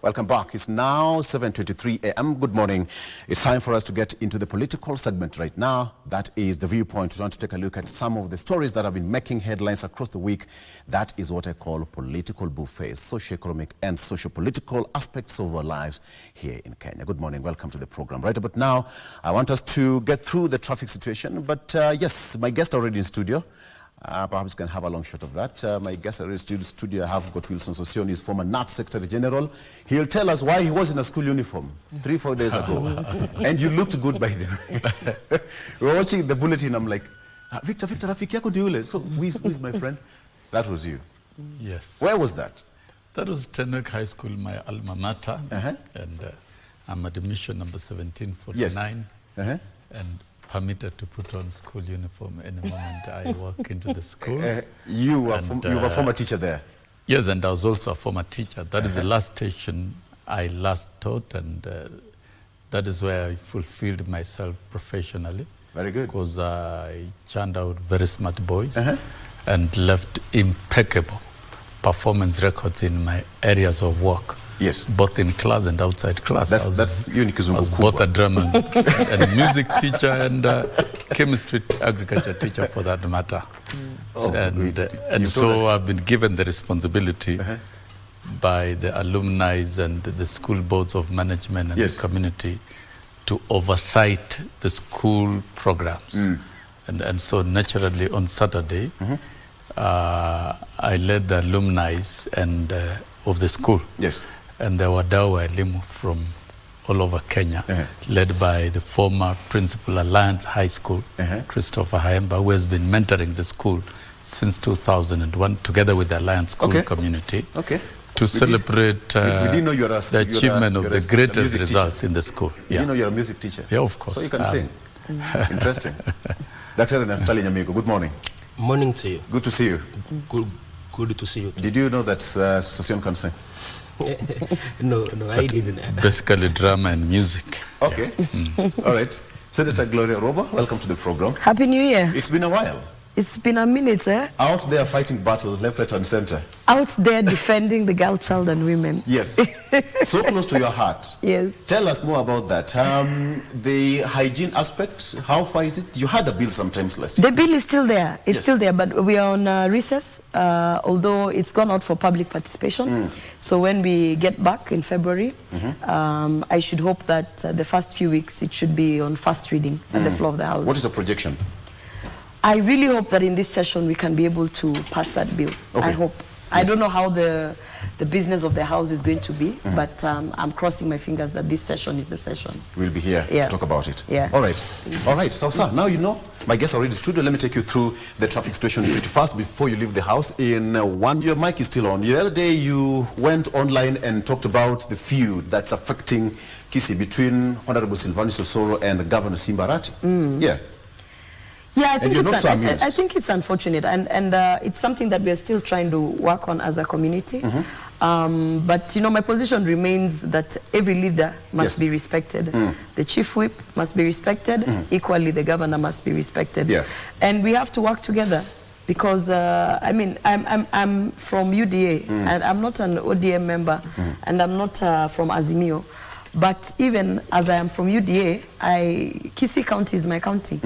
Welcome back. It's now 7:23 a.m. Good morning. It's time for us to get into the political segment right now. That is The Viewpoint. We want to take a look at some of the stories that have been making headlines across the week. That is what I call political buffets, socio-economic and socio-political aspects of our lives here in Kenya. Good morning. Welcome to the program. Right about now, I want us to get through the traffic situation. But yes, my guest already in studio. Perhaps can have a long shot of that. My guest in studio, I have got Wilson Sossion, his former NAT Secretary General. He'll tell us why he was in a school uniform 3-4 days ago. And you looked good by the way. We were watching the bulletin, I'm like, Victor, Rafiki yako ndiule. So who is my friend? That was you. Yes. Where was that? That was Tenwek High School, my alma mater. And I'm admission number 1749. Yes. And permitted to put on school uniform any moment I walk into the school. You were a former teacher there? Yes, and I was also a former teacher. That is the last station I last taught, and that is where I fulfilled myself professionally. Very good. Because I churned out very smart boys and left impeccable performance records in my areas of work. Yes. Both in class and outside class. That's unique. I was both a drama and music teacher and chemistry agriculture teacher for that matter. And so I've been given the responsibility by the alumni and the school boards of management and the community to oversight the school programs. And so naturally on Saturday, I led the alumni and of the school. Yes. And there were Dawa Elimu from all over Kenya, led by the former principal Alliance High School, Christopher Haemba, who has been mentoring the school since 2001, together with the Alliance School community, to celebrate the achievement of the greatest results in the school. You know you're a music teacher? Yeah, of course. So you can sing? Interesting. Dr. Naftali Nyamongo, good morning. Morning to you. Good to see you. Good to see you too. Did you know that Sossion can sing? No, I didn't. Basically drama and music. Okay. All right. Senator Gloria Orogo, welcome to the program. Happy New Year. It's been a while. It's been a minute, eh? Out there fighting battle, left, right, and center. Out there defending the girl, child, and women. Yes. So close to your heart. Yes. Tell us more about that. The hygiene aspect, how far is it? You had a bill sometimes last year. The bill is still there. It's still there, but we are on recess, although it's gone out for public participation. So when we get back in February, I should hope that the first few weeks it should be on first reading at the floor of the House. What is the projection? I really hope that in this session we can be able to pass that bill. I hope. I don't know how the business of the House is going to be, but I'm crossing my fingers that this session is the session. We'll be here to talk about it. Yeah. All right. All right. So, sir, now you know, my guest already in studio. Let me take you through the traffic situation pretty fast before you leave the House. Your mic is still on. The other day you went online and talked about the feud that's affecting Kisii between Honorable Sylvanus Osoro and Governor Simbarati. Yeah. Yeah, I think it's unfortunate, and it's something that we are still trying to work on as a community. But you know, my position remains that every leader must be respected. The chief whip must be respected. Equally, the governor must be respected. And we have to work together because I mean, I'm from UDA and I'm not an ODM member, and I'm not from Azimio. But even as I am from UDA, Kisii County is my county.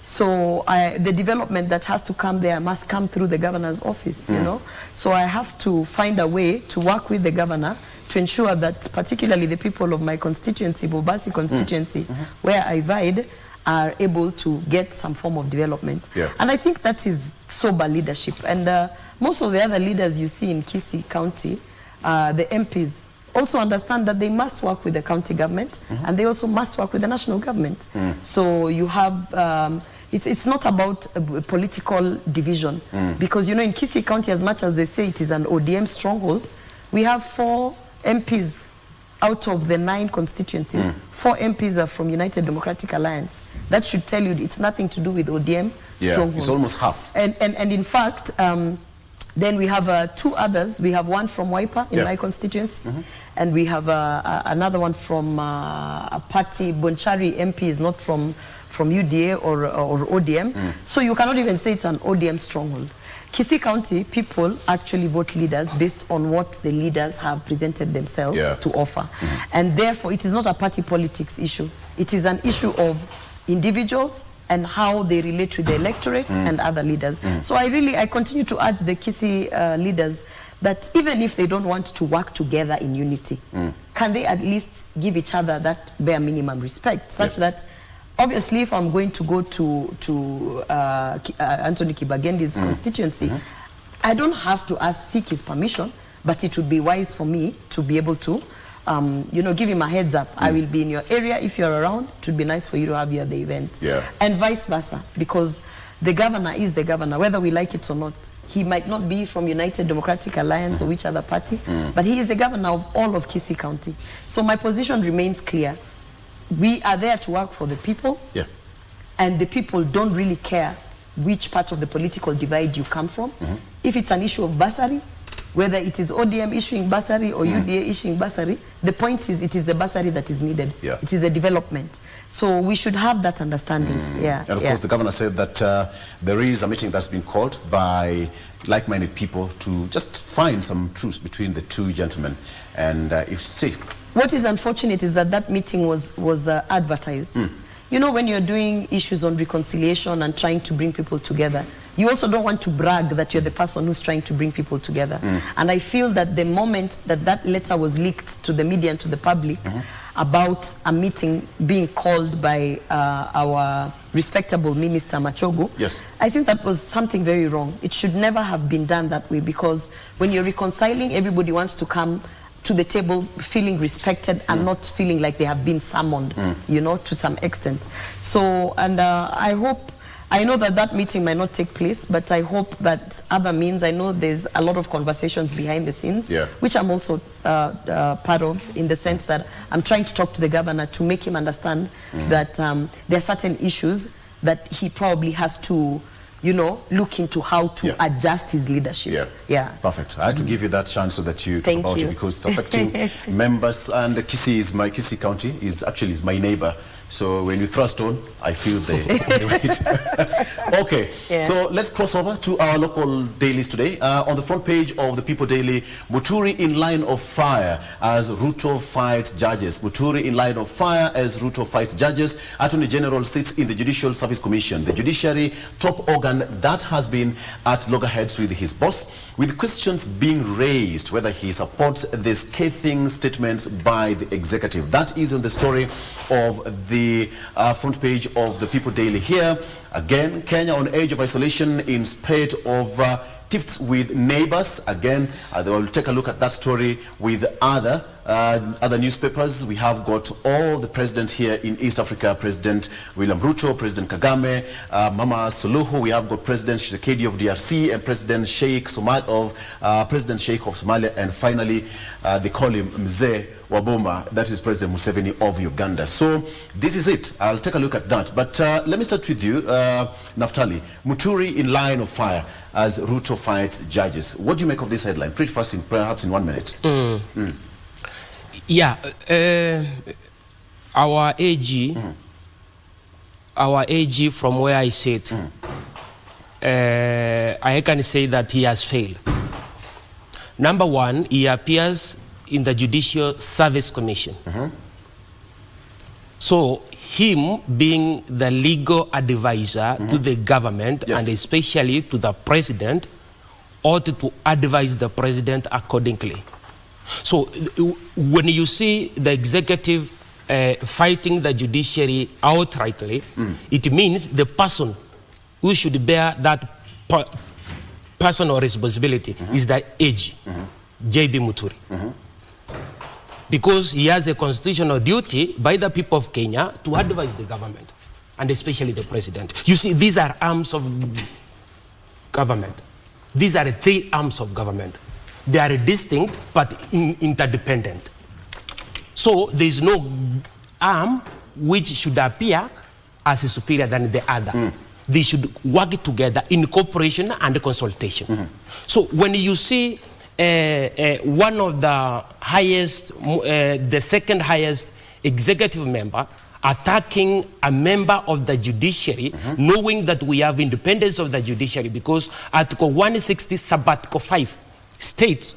So the development that has to come there must come through the governor's office, you know. So I have to find a way to work with the governor to ensure that particularly the people of my constituency, Bobasi constituency, where I reside, are able to get some form of development. And I think that is sober leadership. And most of the other leaders you see in Kisii County, the MPs, also understand that they must work with the county government and they also must work with the national government. So you have... It's not about a political division because, you know, in Kisii County, as much as they say it is an ODM stronghold, we have 4 MPs out of the 9 constituencies. 4 MPs are from United Democratic Alliance. That should tell you it's nothing to do with ODM stronghold. It's almost half. And in fact, then we have 2 others. We have one from Waipa in my constituency, and we have another one from a party. Bonchari MP is not from UDA or ODM. So you cannot even say it's an ODM stronghold. Kisii County people actually vote leaders based on what the leaders have presented themselves to offer. And therefore, it is not a party politics issue. It is an issue of individuals and how they relate to the electorate and other leaders. So I continue to urge the Kisii leaders that even if they don't want to work together in unity, can they at least give each other that bare minimum respect, such that obviously if I'm going to go to Anthony Kibagendi's constituency, I don't have to seek his permission, but it would be wise for me to be able to give him a heads up. I will be in your area if you're around. It would be nice for you to have you at the event. And vice versa, because the governor is the governor, whether we like it or not. He might not be from United Democratic Alliance or which other party, but he is the governor of all of Kisii County. So my position remains clear. We are there to work for the people, and the people don't really care which part of the political divide you come from. If it's an issue of bursary, whether it is ODM issuing bursary or UDA issuing bursary, the point is it is the bursary that is needed. It is the development. So we should have that understanding. And of course, the governor said that there is a meeting that's been called by like-minded people to just find some truce between the two gentlemen. And what is unfortunate is that meeting was advertised. You know, when you're doing issues on reconciliation and trying to bring people together, you also don't want to brag that you're the person who's trying to bring people together. And I feel that the moment that letter was leaked to the media and to the public about a meeting being called by our respectable Minister Machogu, I think that was something very wrong. It should never have been done that way, because when you're reconciling, everybody wants to come to the table feeling respected and not feeling like they have been summoned, you know, to some extent. So, and I know that meeting might not take place, but I hope that other means, I know there's a lot of conversations behind the scenes, which I'm also part of, in the sense that I'm trying to talk to the governor to make him understand that there are certain issues that he probably has to, you know, look into how to adjust his leadership. Perfect. I had to give you that chance so that you talk about it, because it's affecting members, and Kisii County is actually my neighbor. So when you thrust on, I feel the weight. Okay, so let's cross over to our local dailies today. On the front page of the People Daily, Muturi in line of fire as Ruto fights judges. Muturi in line of fire as Ruto fights judges. Attorney General sits in the Judicial Service Commission, the judiciary top organ that has been at loggerheads with his boss, with questions being raised whether he supports the scathing statements by the executive. That is on the story of the front page of the People Daily here. Again, Kenya on edge of isolation in spite of tiffs with neighbors. Again, we'll take a look at that story with other newspapers. We have got all the presidents here in East Africa: President William Ruto, President Kagame, Mama Suluhu. We have got President Tshisekedi of DRC and President Sheikh of Somalia, and finally they call him Mzee Waboma, that is President Museveni of Uganda. So this is it. I'll take a look at that. But let me start with you, Naftali. Muturi in line of fire as Ruto fights judges. What do you make of this headline? Pretty fast, perhaps in 1 minute. Our AG, from where I sit, I can say that he has failed. Number one, he appears in the Judicial Service Commission. So him being the legal advisor to the government, and especially to the president, ought to advise the president accordingly. So when you see the executive fighting the judiciary outrightly, it means the person who should bear that personal responsibility is the AG, JB Muturi. Because he has a constitutional duty by the people of Kenya to advise the government, and especially the president. You see, these are arms of government. These are the three arms of government. They are distinct but interdependent. So there is no arm which should appear as superior than the other. They should work together in cooperation and consultation. So when you see one of the highest, the second highest executive member attacking a member of the judiciary, knowing that we have independence of the judiciary, because Article 160, Sub-Article 5 states,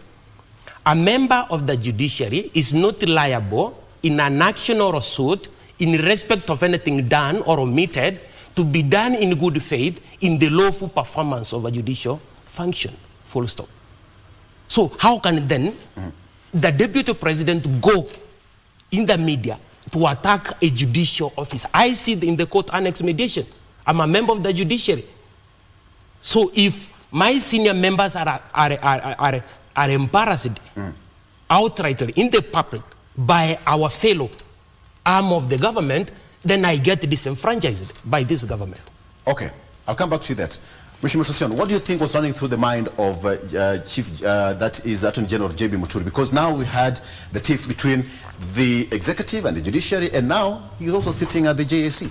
a member of the judiciary is not liable in an action or a suit in respect of anything done or omitted to be done in good faith in the lawful performance of a judicial function, full stop. So how can then the deputy president go in the media to attack a judicial office? I see in the court annex mediation. I'm a member of the judiciary. So if my senior members are embarrassed outrightly in the public by our fellow arm of the government, then I get disenfranchised by this government. Okay, I'll come back to that. Mheshimiwa Sossion, what do you think was running through the mind of that is Attorney General J.B. Muturi? Because now we had the tiff between the executive and the judiciary, and now he's also sitting at the JSC.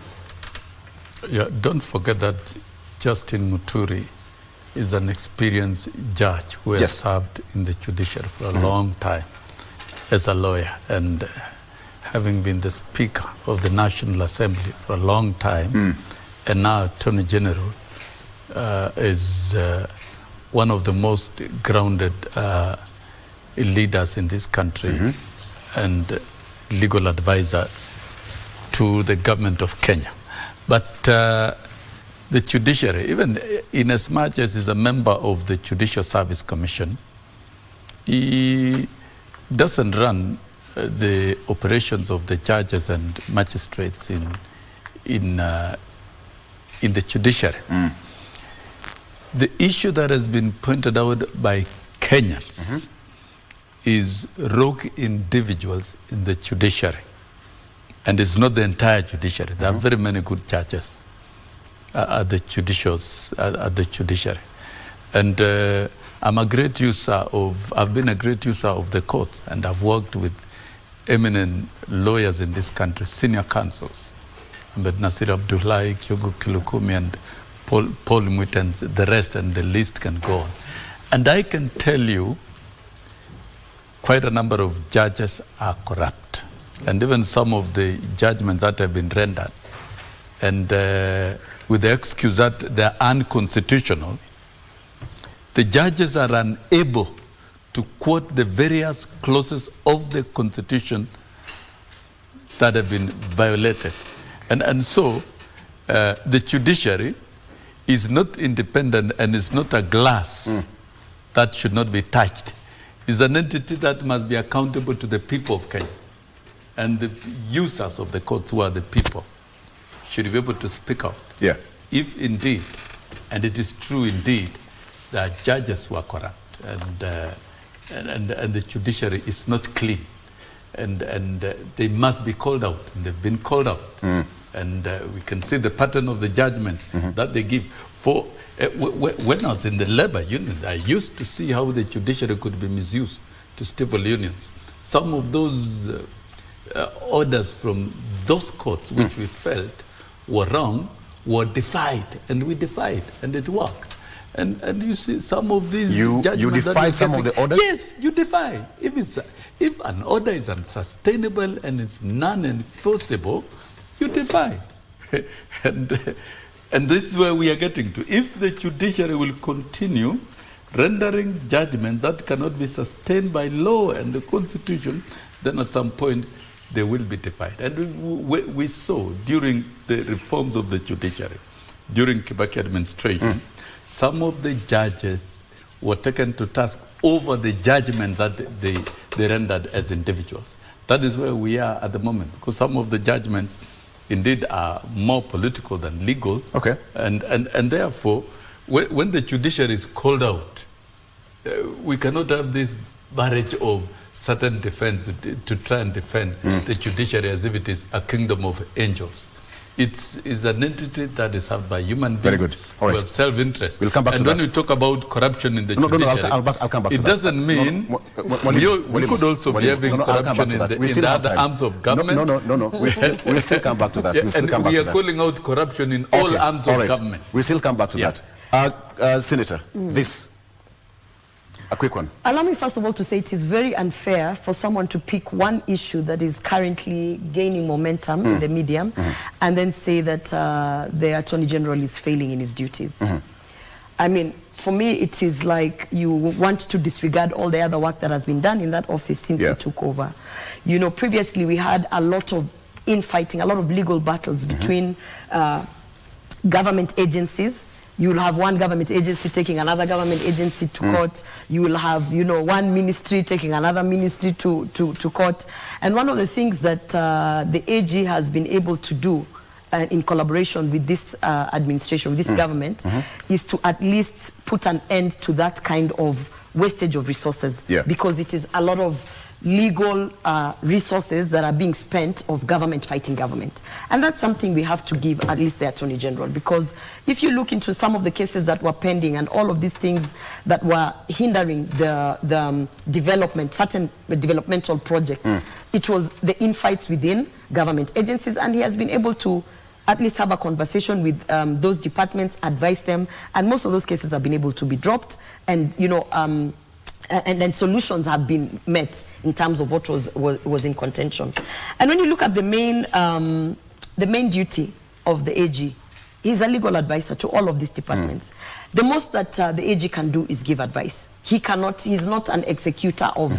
Yeah, don't forget that Justin Muturi is an experienced judge who has served in the judiciary for a long time as a lawyer, and having been the Speaker of the National Assembly for a long time, and now Attorney General, is one of the most grounded leaders in this country and legal advisor to the government of Kenya. But the judiciary, even in as much as he's a member of the Judicial Service Commission, he doesn't run the operations of the judges and magistrates in the judiciary. The issue that has been pointed out by Kenyans is rogue individuals in the judiciary. And it's not the entire judiciary. There are very many good judges at the judiciary. And I've been a great user of the court, and I've worked with eminent lawyers in this country, senior counsels. Ahmed Nasir Abdullahi, Kyogo Kilukumi, and Paul Mwit, and the rest, and the list can go on. And I can tell you, quite a number of judges are corrupt. And even some of the judgments that have been rendered, and with the excuse that they're unconstitutional, the judges are unable to quote the various clauses of the Constitution that have been violated. And so the judiciary is not independent and is not a glass that should not be touched. It's an entity that must be accountable to the people of Kenya. And the users of the courts, who are the people, should be able to speak out. Yeah. If indeed, and it is true indeed, that judges were corrupt and the judiciary is not clean. And they must be called out, and they've been called out. And we can see the pattern of the judgments that they give. For when I was in the labor union, I used to see how the judiciary could be misused to stifle unions. Some of those orders from those courts, which we felt were wrong, were defied, and we defied, and it worked. And you see some of these judgments. You defy some of the orders? Yes, you defy. If an order is unsustainable and it's non-enforceable, you defy. And this is where we are getting to. If the judiciary will continue rendering judgments that cannot be sustained by law and the Constitution, then at some point they will be defied. And we saw during the reforms of the judiciary, during Kibaki administration, some of the judges were taken to task over the judgment that they rendered as individuals. That is where we are at the moment, because some of the judgments indeed are more political than legal. Okay. And therefore, when the judiciary is called out, we cannot have this barrage of certain defense to try and defend the judiciary as if it is a kingdom of angels. It's an entity that is served by human beings. Very good. All right. Who have self-interest. We'll come back to that. And when we talk about corruption in the judiciary, I'll come back to it doesn't mean we could also be having corruption in the other arms of government. No. We'll still come back to that. And we are calling out corruption in all arms of government. We'll still come back to that. Senator, this. A quick one. Allow me first of all to say it is very unfair for someone to pick one issue that is currently gaining momentum in the media and then say that the Attorney General is failing in his duties. I mean, for me, it is like you want to disregard all the other work that has been done in that office since he took over. You know, previously we had a lot of infighting, a lot of legal battles between government agencies. You will have one government agency taking another government agency to court. You will have, you know, one ministry taking another ministry to court. And one of the things that the AG has been able to do in collaboration with this administration, with this government, is to at least put an end to that kind of wastage of resources. Because it is a lot of legal resources that are being spent of government fighting government. And that's something we have to give at least the Attorney General, because if you look into some of the cases that were pending and all of these things that were hindering the development, certain developmental projects, it was the infights within government agencies, and he has been able to at least have a conversation with those departments, advise them, and most of those cases have been able to be dropped, and you know, and then solutions have been met in terms of what was in contention. And when you look at the main duty of the AG, he's a legal advisor to all of these departments. The most that the AG can do is give advice. He cannot, he's not an executor of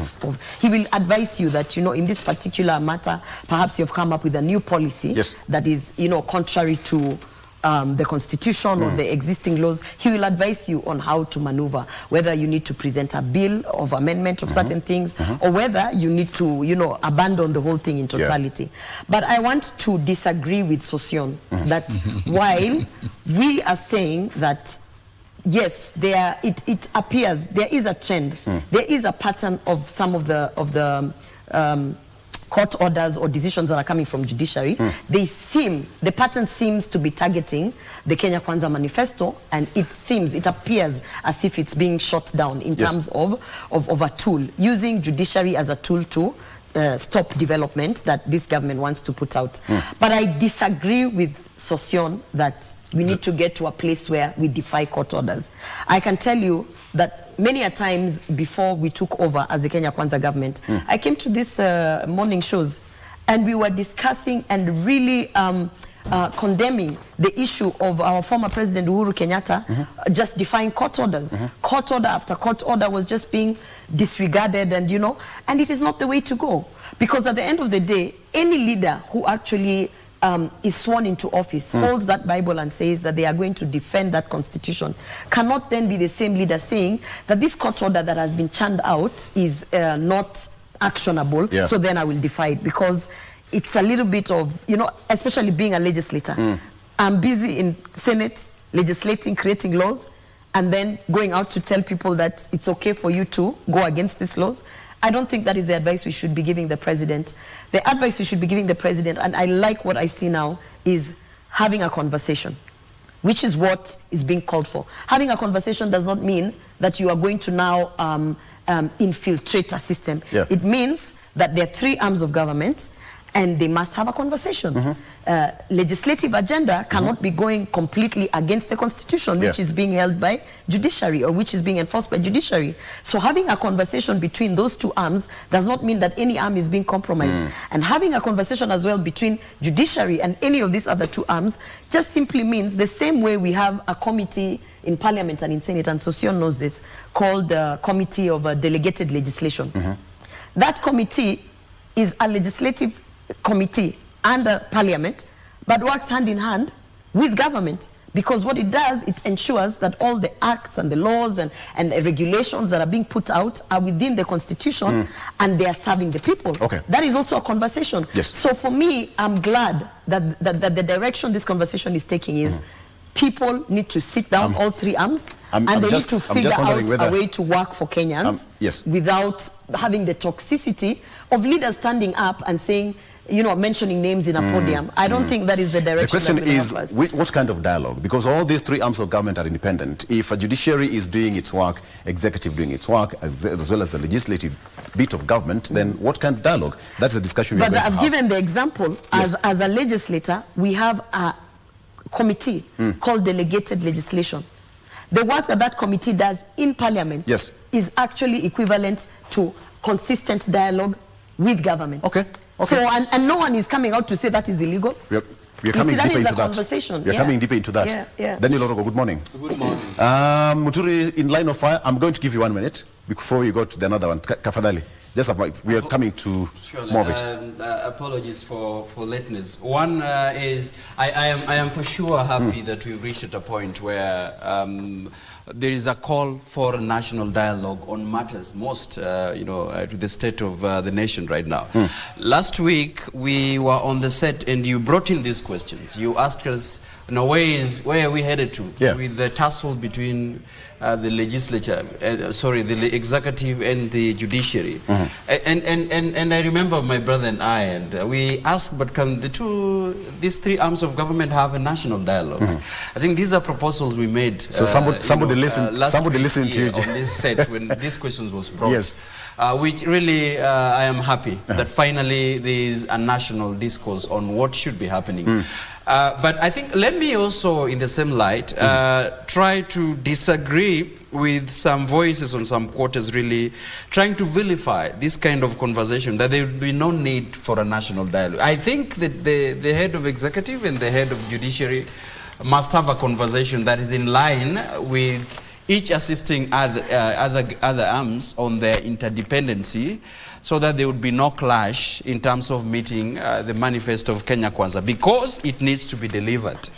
he will advise you that, you know, in this particular matter, perhaps you've come up with a new policy that is, you know, contrary to the constitution or the existing laws. He will advise you on how to maneuver, whether you need to present a bill of amendment of certain things, or whether you need to, you know, abandon the whole thing in totality. But I want to disagree with Sossion that while we are saying that yes, it appears there is a trend, there is a pattern of some of the court orders or decisions that are coming from judiciary, the pattern seems to be targeting the Kenya Kwanza manifesto, and it appears as if it's being shot down in terms of a tool, using judiciary as a tool to stop development that this government wants to put out. But I disagree with Sossion that we need to get to a place where we defy court orders. I can tell you that many a times before we took over as the Kenya Kwanza government, I came to these morning shows and we were discussing and really condemning the issue of our former President Uhuru Kenyatta just defying court orders. Court order after court order was just being disregarded, and you know, and it is not the way to go. Because at the end of the day, any leader who actually is sworn into office, holds that Bible and says that they are going to defend that constitution, cannot then be the same leader saying that this court order that has been churned out is not actionable, so then I will defy it. Because it's a little bit of, you know, especially being a legislator, I'm busy in Senate, legislating, creating laws, and then going out to tell people that it's okay for you to go against these laws. I don't think that is the advice we should be giving the president. The advice we should be giving the president, and I like what I see now, is having a conversation, which is what is being called for. Having a conversation does not mean that you are going to now infiltrate a system. It means that there are three arms of government, and they must have a conversation. Legislative agenda cannot be going completely against the constitution, which is being held by judiciary, or which is being enforced by judiciary. So having a conversation between those two arms does not mean that any arm is being compromised. And having a conversation as well between judiciary and any of these other two arms just simply means the same way we have a committee in Parliament and in Senate, and Sossion knows this, called the Committee of Delegated Legislation. That committee is a legislative committee under Parliament, but works hand in hand with government, because what it does, it ensures that all the acts and the laws and the regulations that are being put out are within the constitution, and they are serving the people. That is also a conversation. So for me, I'm glad that the direction this conversation is taking is people need to sit down, all three arms, and they need to figure out a way to work for Kenyans without having the toxicity of leaders standing up and saying, you know, mentioning names in a podium. I don't think that is the direction. The question is, what kind of dialogue? Because all these three arms of government are independent. If a judiciary is doing its work, executive doing its work, as well as the legislative bit of government, then what kind of dialogue? That's a discussion we're going to have. But I've given the example, as a legislator, we have a committee called Delegated Legislation. the work that that committee does in Parliament is actually equivalent to consistent dialogue with government. Okay. So, and no one is coming out to say that is illegal. We are coming deeper into that. Conversation. We are coming deeper into that. Daniel Orogo, good morning. Good morning. Muturi, in line of fire, I'm going to give you 1 minute before you go to the another one. Kafadali. Just we are coming to more of it. Apologies for lateness. One is I am for sure happy that we've reached at a point where there is a call for a national dialogue on matters most, to the state of the nation right now. Last week we were on the set and you brought in these questions. You asked us, where are we headed to with the tussle between the legislature, the executive and the judiciary. And I remember my brother and I, and we asked, but can these three arms of government have a national dialogue? I think these are proposals we made. So somebody listened to you on this set when these questions was brought. Which really, I am happy that finally there is a national discourse on what should be happening. But I think, let me also, in the same light, try to disagree with some voices on some quarters really trying to vilify this kind of conversation, that there would be no need for a national dialogue. I think that the head of executive and the head of judiciary must have a conversation that is in line with each assisting other arms on their interdependency, so that there would be no clash in terms of meeting the manifesto of Kenya Kwanza, because it needs to be delivered.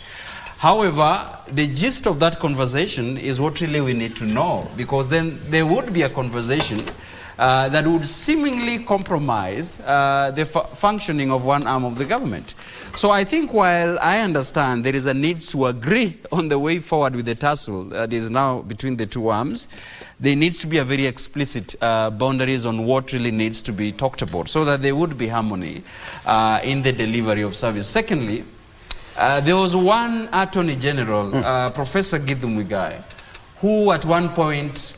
However, the gist of that conversation is what really we need to know, because then there would be a conversation that would seemingly compromise the functioning of one arm of the government. So I think while I understand there is a need to agree on the way forward with the tussle that is now between the two arms, there needs to be a very explicit boundaries on what really needs to be talked about, so that there would be harmony in the delivery of service. Secondly, there was one Attorney General, Professor Githu Muigai, who at one point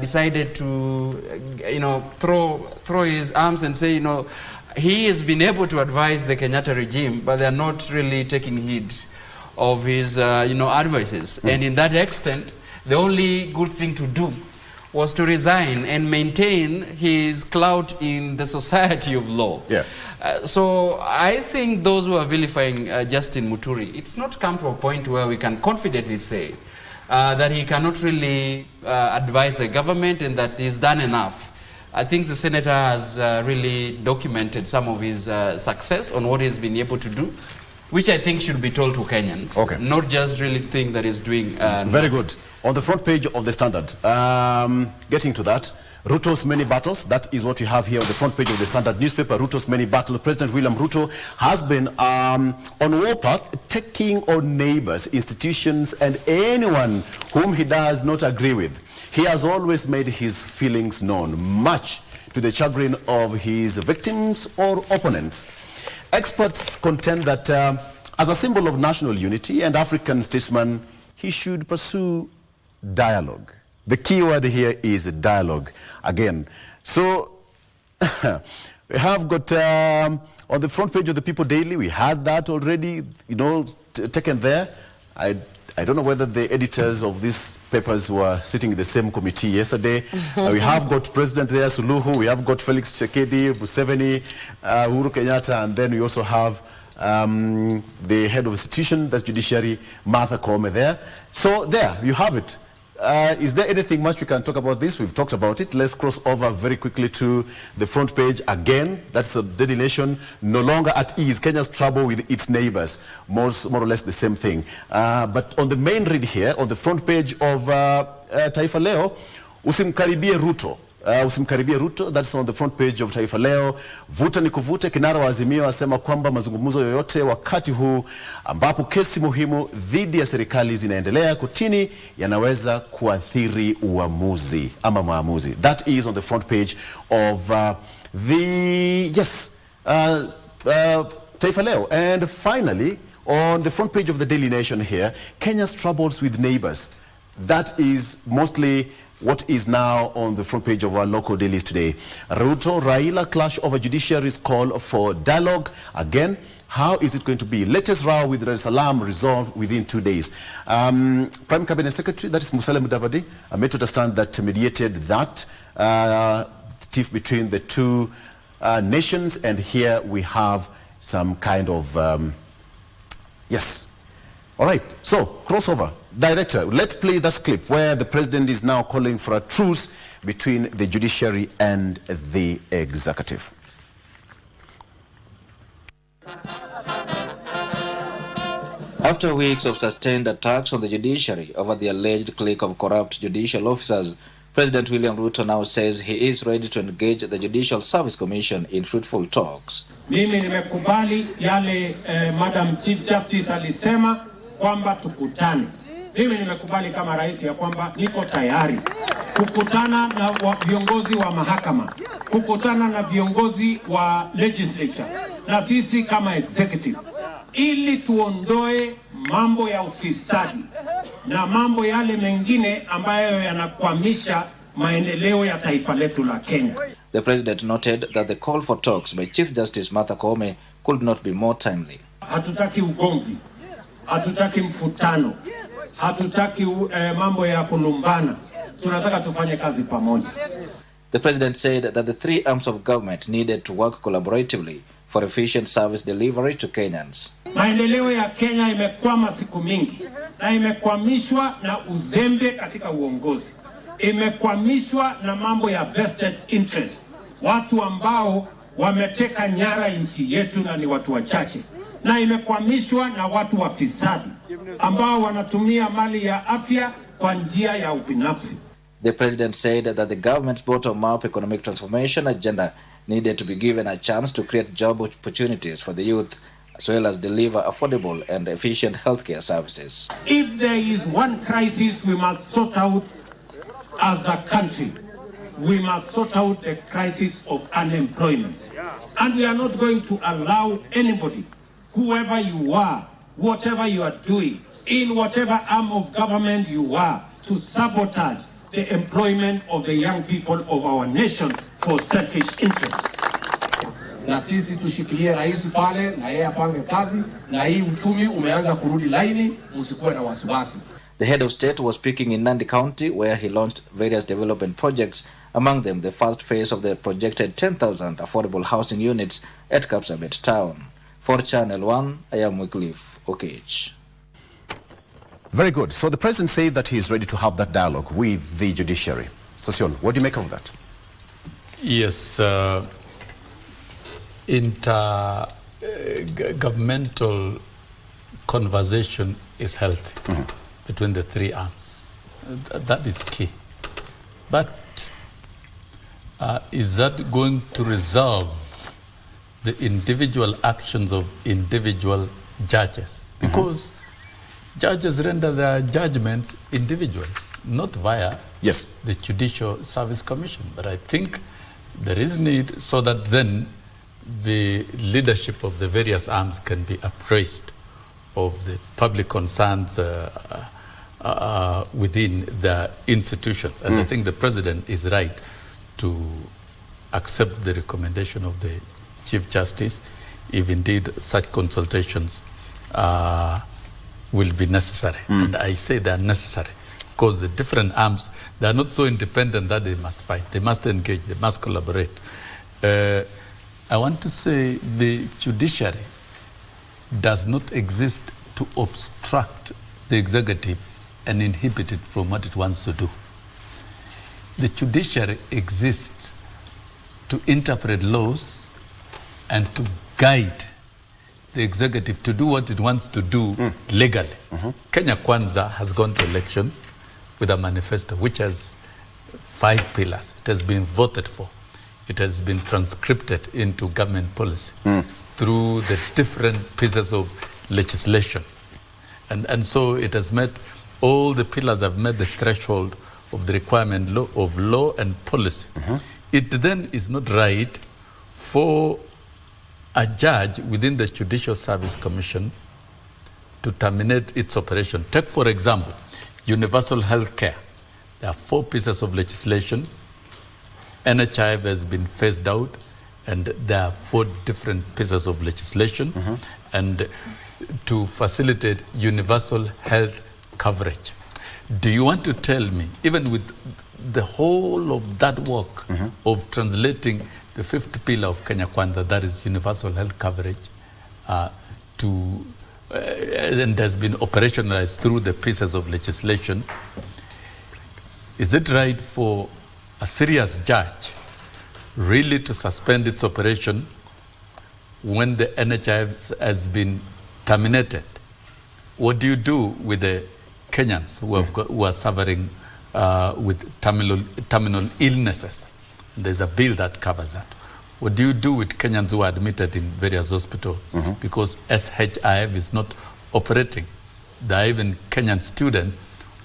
decided to, throw his arms and say, he has been able to advise the Kenyatta regime, but they're not really taking heed of his, advices. And in that extent, the only good thing to do was to resign and maintain his clout in the society of law. So I think those who are vilifying Justin Muturi, it's not come to a point where we can confidently say that he cannot really advise the government and that he's done enough. I think the senator has really documented some of his success on what he's been able to do, which I think should be told to Kenyans, not just really think that he's doing. Very good. On the front page of the Standard, getting to that, Ruto's many battles, that is what you have here on the front page of the Standard newspaper, Ruto's many battles. President William Ruto has been on warpath, taking on neighbors, institutions, and anyone whom he does not agree with. He has always made his feelings known, much to the chagrin of his victims or opponents. Experts contend that as a symbol of national unity and African statesman, he should pursue dialogue. The key word here is dialogue again. So we have got on the front page of the People Daily, we had that already, taken there. I don't know whether the editors of these papers were sitting in the same committee yesterday. We have got President there, Suluhu, we have got Felix Tshisekedi, Museveni, Uhuru Kenyatta, and then we also have the head of institution, that's judiciary, Martha Koome there. So there, you have it. Is there anything much we can talk about this? We've talked about it. Let's cross over very quickly to the front page again. That's a Daily Nation, no longer at ease. Kenya's trouble with its neighbors. More or less the same thing. But on the main read here, on the front page of Taifa Leo, usimkaribie Ruto. Usimkaribie Ruto, that's on the front page of Taifa Leo. Vuta ni kuvute, kinara wa Azimio asema kwamba mazungumzo yoyote wakati huu ambapo kesi muhimu dhidi ya serikali zinaendelea kotini yanaweza kuathiri uamuzi ama maamuzi. That is on the front page of Taifa Leo. And finally, on the front page of the Daily Nation here, Kenya's troubles with neighbors. That is mostly what is now on the front page of our local dailies today. Ruto, Raila clash over judiciary's call for dialogue. Again, How is it going to be? Latest row with Dar es Salaam resolved within 2 days. Prime Cabinet Secretary, that is Musalia Mudavadi, I made to understand that mediated that tiff between the two nations, and here we have some kind of, yes. All right, so crossover. Director, let's play this clip where the president is now calling for a truce between the judiciary and the executive. After weeks of sustained attacks on the judiciary over the alleged clique of corrupt judicial officers, President William Ruto now says he is ready to engage the Judicial Service Commission in fruitful talks. Mimi nimekubali yale Madam Chief Justice alisema kwamba tukutane. Mimi nimekubali kama rais ya kwamba niko tayari kukutana na viongozi wa mahakama, kukutana na viongozi wa legislature na sisi kama executive, ili tuondoe mambo ya ufisadi na mambo yale mengine ambayo yanakwamisha maendeleo ya taifa letu la Kenya. The president noted that the call for talks by Chief Justice Martha Koome could not be more timely. Hatutaki ugomvi, hatutaki mfutano, hatutaki mambo ya kulumbana. Tunataka tufanye kazi pamoja. The president said that the three arms of government needed to work collaboratively for efficient service delivery to Kenyans. Maendeleo ya Kenya imekwama siku mingi na imekwamishwa na uzembe katika uongozi. Imekwamishwa na mambo ya vested interest. Watu ambao wameteka nyara nchi yetu na ni watu wachache. Na imekwamishwa na watu wafisadi ambao wanatumia mali ya afya kwa njia ya ubinafsi. The president said that the government's bottom-up economic transformation agenda needed to be given a chance to create job opportunities for the youth, as well as deliver affordable and efficient healthcare services. If there is one crisis we must sort out as a country, we must sort out the crisis of unemployment. And we are not going to allow anybody, whoever you are, whatever you are doing, in whatever arm of government you are, to sabotage the employment of the young people of our nation for selfish interests. Na sisi tushikilie rais pale na yeye apange kazi, na hii uchumi umeanza kurudi laini, msikuwe na wasiwasi. The head of state was speaking in Nandi County, where he launched various development projects, among them the first phase of the projected 10,000 affordable housing units at Kapsabet town. For Channel 1, I am Wycliffe Okech. Very good. So the president said that he is ready to have that dialogue with the judiciary. Sossion, what do you make of that? Yes, intergovernmental conversation is healthy between the three arms. That is key. But is that going to resolve the individual actions of individual judges? Because judges render their judgments individually, not via the Judicial Service Commission. But I think there is need so that then the leadership of the various arms can be appraised of the public concerns within the institutions. And I think the president is right to accept the recommendation of the Chief Justice if indeed such consultations will be necessary. And I say they are necessary because the different arms, they are not so independent that they must fight. They must engage, they must collaborate. I want to say the judiciary does not exist to obstruct the executive and inhibit it from what it wants to do. The judiciary exists to interpret laws and to guide the executive to do what it wants to do legally. Kenya Kwanza has gone to election with a manifesto which has 5 pillars. It has been voted for. It has been transcribed into government policy through the different pieces of legislation. And so it has met, all the pillars have met the threshold of the requirement of law and policy. It then is not right for a judge within the Judicial Service Commission to terminate its operation. Take, for example, universal health care. There are 4 pieces of legislation. NHIF has been phased out, and there are 4 different pieces of legislation. and to facilitate universal health coverage. Do you want to tell me, even with the whole of that work of translating the fifth pillar of Kenya Kwanza, that is universal health coverage, and has been operationalized through the pieces of legislation, is it right for a serious judge really to suspend its operation when the NHIF has been terminated? What do you do with the Kenyans who are suffering with terminal illnesses? There's a bill that covers that. What do you do with Kenyans who are admitted in various hospitals because SHIF is not operating? There are even Kenyan students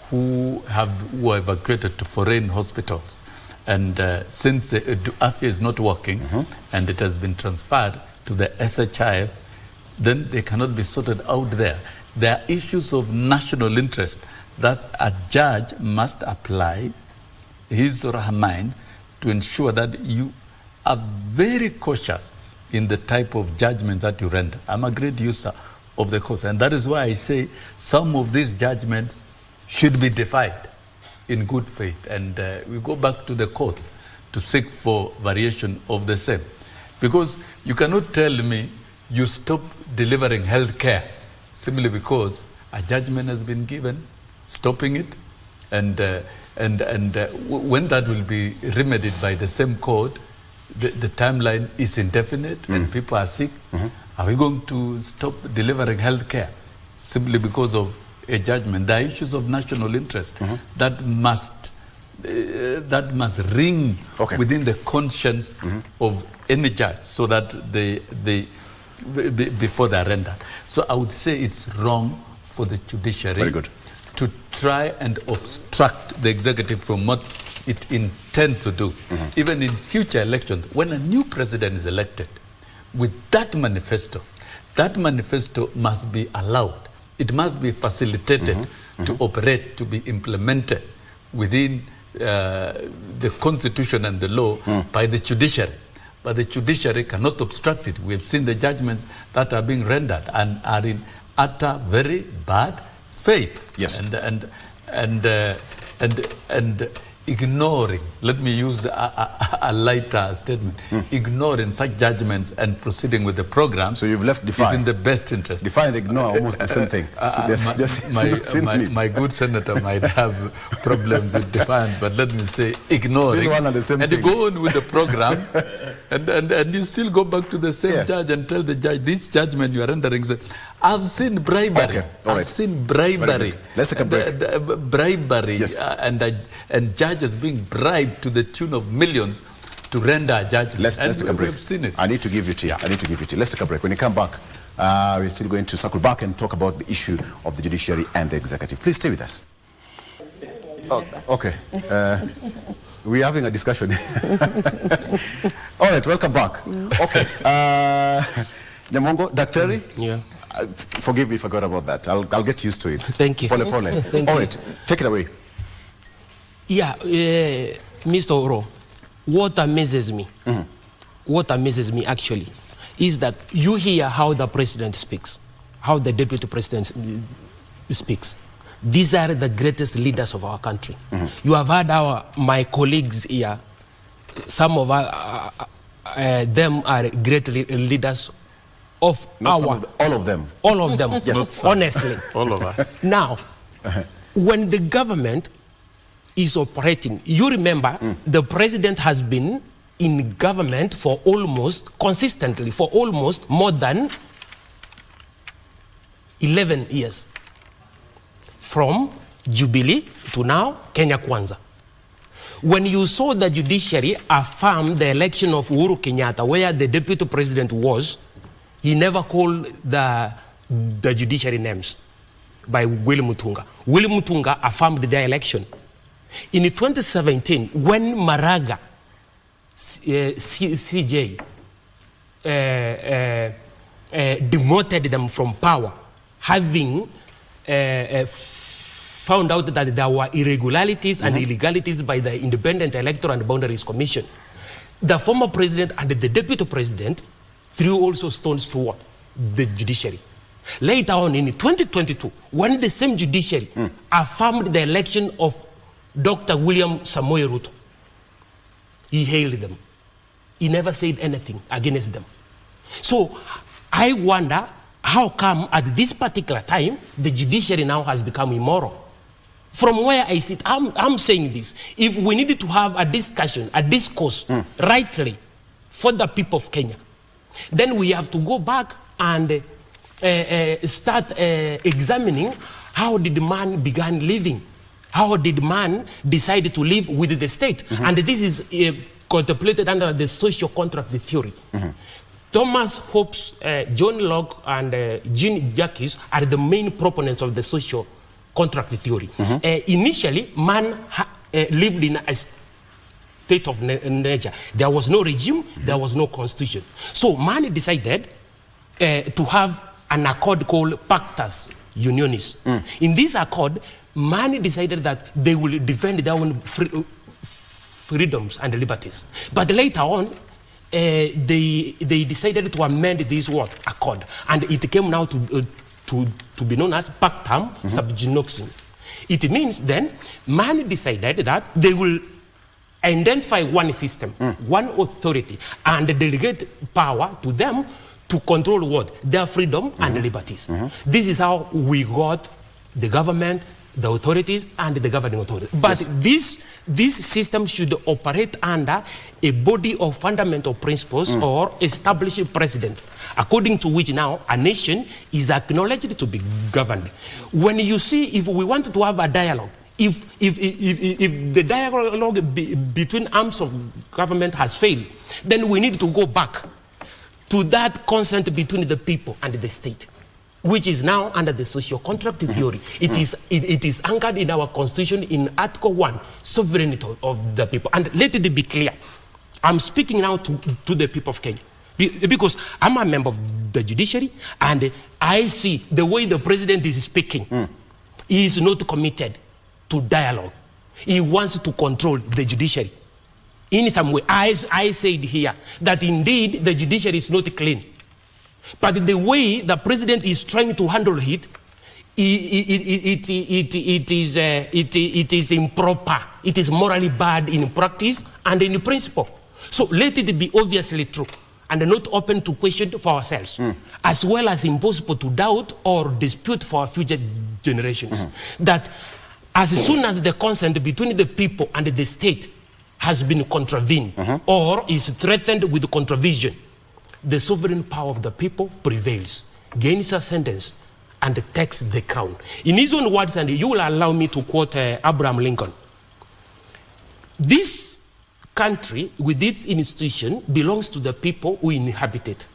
who were evacuated to foreign hospitals. And since the AFIA is not working and it has been transferred to the SHIF, then they cannot be sorted out there. There are issues of national interest that a judge must apply his or her mind to ensure that you are very cautious in the type of judgment that you render. I'm a great user of the courts, and that is why I say some of these judgments should be defied in good faith, and we go back to the courts to seek for variation of the same. Because you cannot tell me you stop delivering health care simply because a judgment has been given stopping it, and when that will be remedied by the same court, the timeline is indefinite and people are sick. Are we going to stop delivering health care simply because of a judgment? There are issues of national interest that must ring within the conscience of any judge so that they before they are rendered. So I would say it's wrong for the judiciary to try and obstruct the executive from what it intends to do. Even in future elections, when a new president is elected, with that manifesto must be allowed. It must be facilitated to operate, to be implemented within the constitution and the law by the judiciary. But the judiciary cannot obstruct it. We have seen the judgments that are being rendered and are in utter very bad faith. Yes. And ignoring, let me use a lighter statement, ignoring such judgments and proceeding with the program. So you've left define. Is in the best interest. Define and ignore almost the same thing. My good senator might have problems with define, but let me say ignoring. Still one and the same thing. You go on with the program and you still go back to the same judge and tell the judge, this judgment you are rendering. I've seen bribery. I've seen bribery. Let's take a break. Bribery and judges being bribed to the tune of millions to render a judgment. Let's take a break. We've seen it. I need to give you tea. Let's take a break. When you come back, we're still going to circle back and talk about the issue of the judiciary and the executive. Please stay with us. Oh, okay. We're having a discussion. All right, welcome back. Okay. Nyamongo, Daktari? Yeah. Forgive me if I forgot about that. I'll get used to it. Thank you. Pole. All right, take it away. Yeah, Mr. Oro, what amazes me, actually, is that you hear how the president speaks, how the deputy president speaks. These are the greatest leaders of our country. You have heard my colleagues here, some of them are great leaders of all of them. All of them, yes. Honestly. All of us. Now, when the government is operating, you remember the president has been in government for consistently for almost more than 11 years. From Jubilee to now, Kenya Kwanza. When you saw the judiciary affirm the election of Uhuru Kenyatta, where the deputy president was, he never called the judiciary names by Willy Mutunga. Willy Mutunga affirmed their election. In 2017, when Maraga, CJ, demoted them from power, having found out that there were irregularities and illegalities by the Independent Electoral and Boundaries Commission, the former president and the deputy president threw also stones to what? the judiciary. Later on in 2022, when the same judiciary affirmed the election of Dr. William Samoei Ruto, he hailed them. He never said anything against them. So I wonder how come at this particular time the judiciary now has become immoral. From where I sit, I'm saying this. If we needed to have a discussion, a discourse, rightly, for the people of Kenya, then we have to go back and start examining how did man began living? How did man decide to live with the state? And this is contemplated under the social contract theory. Thomas Hobbes, John Locke, and Jean Jacques are the main proponents of the social contract theory. Initially, man lived in a state of nature. There was no regime, there was no constitution. So man decided to have an accord called Pactus Unionis. In this accord, man decided that they will defend their own freedoms and liberties. But later on, they decided to amend this accord, and it came now to be known as Pactum Subjunoxins. It means then man decided that they will identify one system, one authority, and delegate power to them to control what? Their freedom and liberties. This is how we got the government, the authorities, and the governing authority. But this system should operate under a body of fundamental principles or established precedents, according to which now a nation is acknowledged to be governed. When you see, if we want to have a dialogue, if the dialogue between arms of government has failed, then we need to go back to that consent between the people and the state, which is now under the social contract theory. It is anchored in our constitution in Article 1, sovereignty of the people. And let it be clear, I'm speaking now to the people of Kenya, because I'm a member of the judiciary, and I see the way the president is speaking. He is not committed to dialogue. He wants to control the judiciary. In some way, I said here that indeed the judiciary is not clean. But the way the president is trying to handle it, it is improper. It is morally bad in practice and in principle. So let it be obviously true and not open to question for ourselves, as well as impossible to doubt or dispute for our future generations. That as soon as the consent between the people and the state has been contravened or is threatened with contravention, the sovereign power of the people prevails, gains ascendance, and takes the crown. In his own words, and you will allow me to quote Abraham Lincoln, this country with its institution belongs to the people who inhabit it.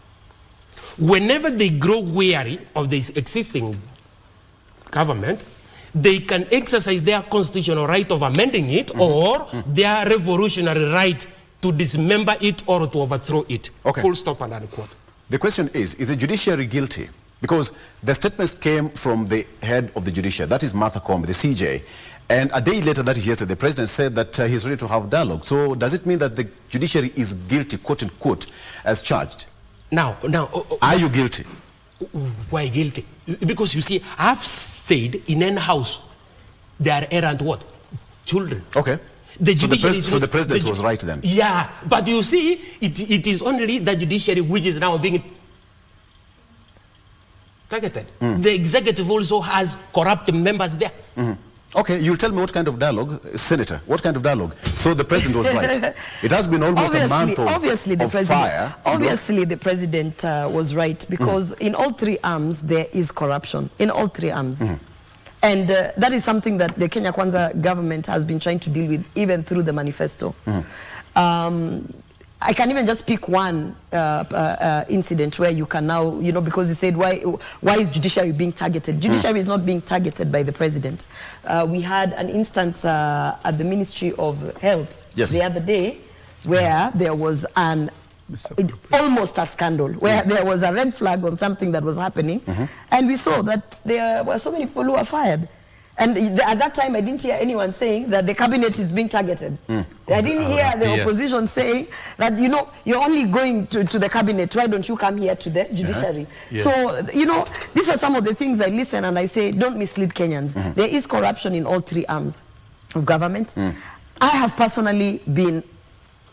Whenever they grow weary of this existing government, they can exercise their constitutional right of amending it or their revolutionary right to dismember it or to overthrow it. Full stop and unquote. The question is the judiciary guilty? Because the statements came from the head of the judiciary, that is Martha Koome, the CJ, and a day later, that is yesterday, the president said that he's ready to have dialogue. So does it mean that the judiciary is guilty, quote unquote, as charged? Now, are you guilty? Why guilty? Because you see, I've said in any house there are errant what? Children. Okay. So the president was right then? Yeah, but you see, it is only the judiciary which is now being targeted. The executive also has corrupt members there. Okay, you'll tell me what kind of dialogue, Senator, what kind of dialogue? So the president was right. It has been almost a month of fire. Obviously, the president was right, because in all three arms there is corruption, in all three arms. And that is something that the Kenya Kwanza government has been trying to deal with, even through the manifesto. I can even just pick one incident where you can now, because he said, why is judiciary being targeted? Judiciary is not being targeted by the president. We had an instance at the Ministry of Health the other day where there was almost a scandal, where there was a red flag on something that was happening, and we saw that there were so many people who were fired. And at that time, I didn't hear anyone saying that the cabinet is being targeted. I didn't hear the opposition saying that, you know, you're only going to the cabinet. Why don't you come here to the judiciary? So, you know, these are some of the things I listen and I say, don't mislead Kenyans. There is corruption in all three arms of government. I have personally been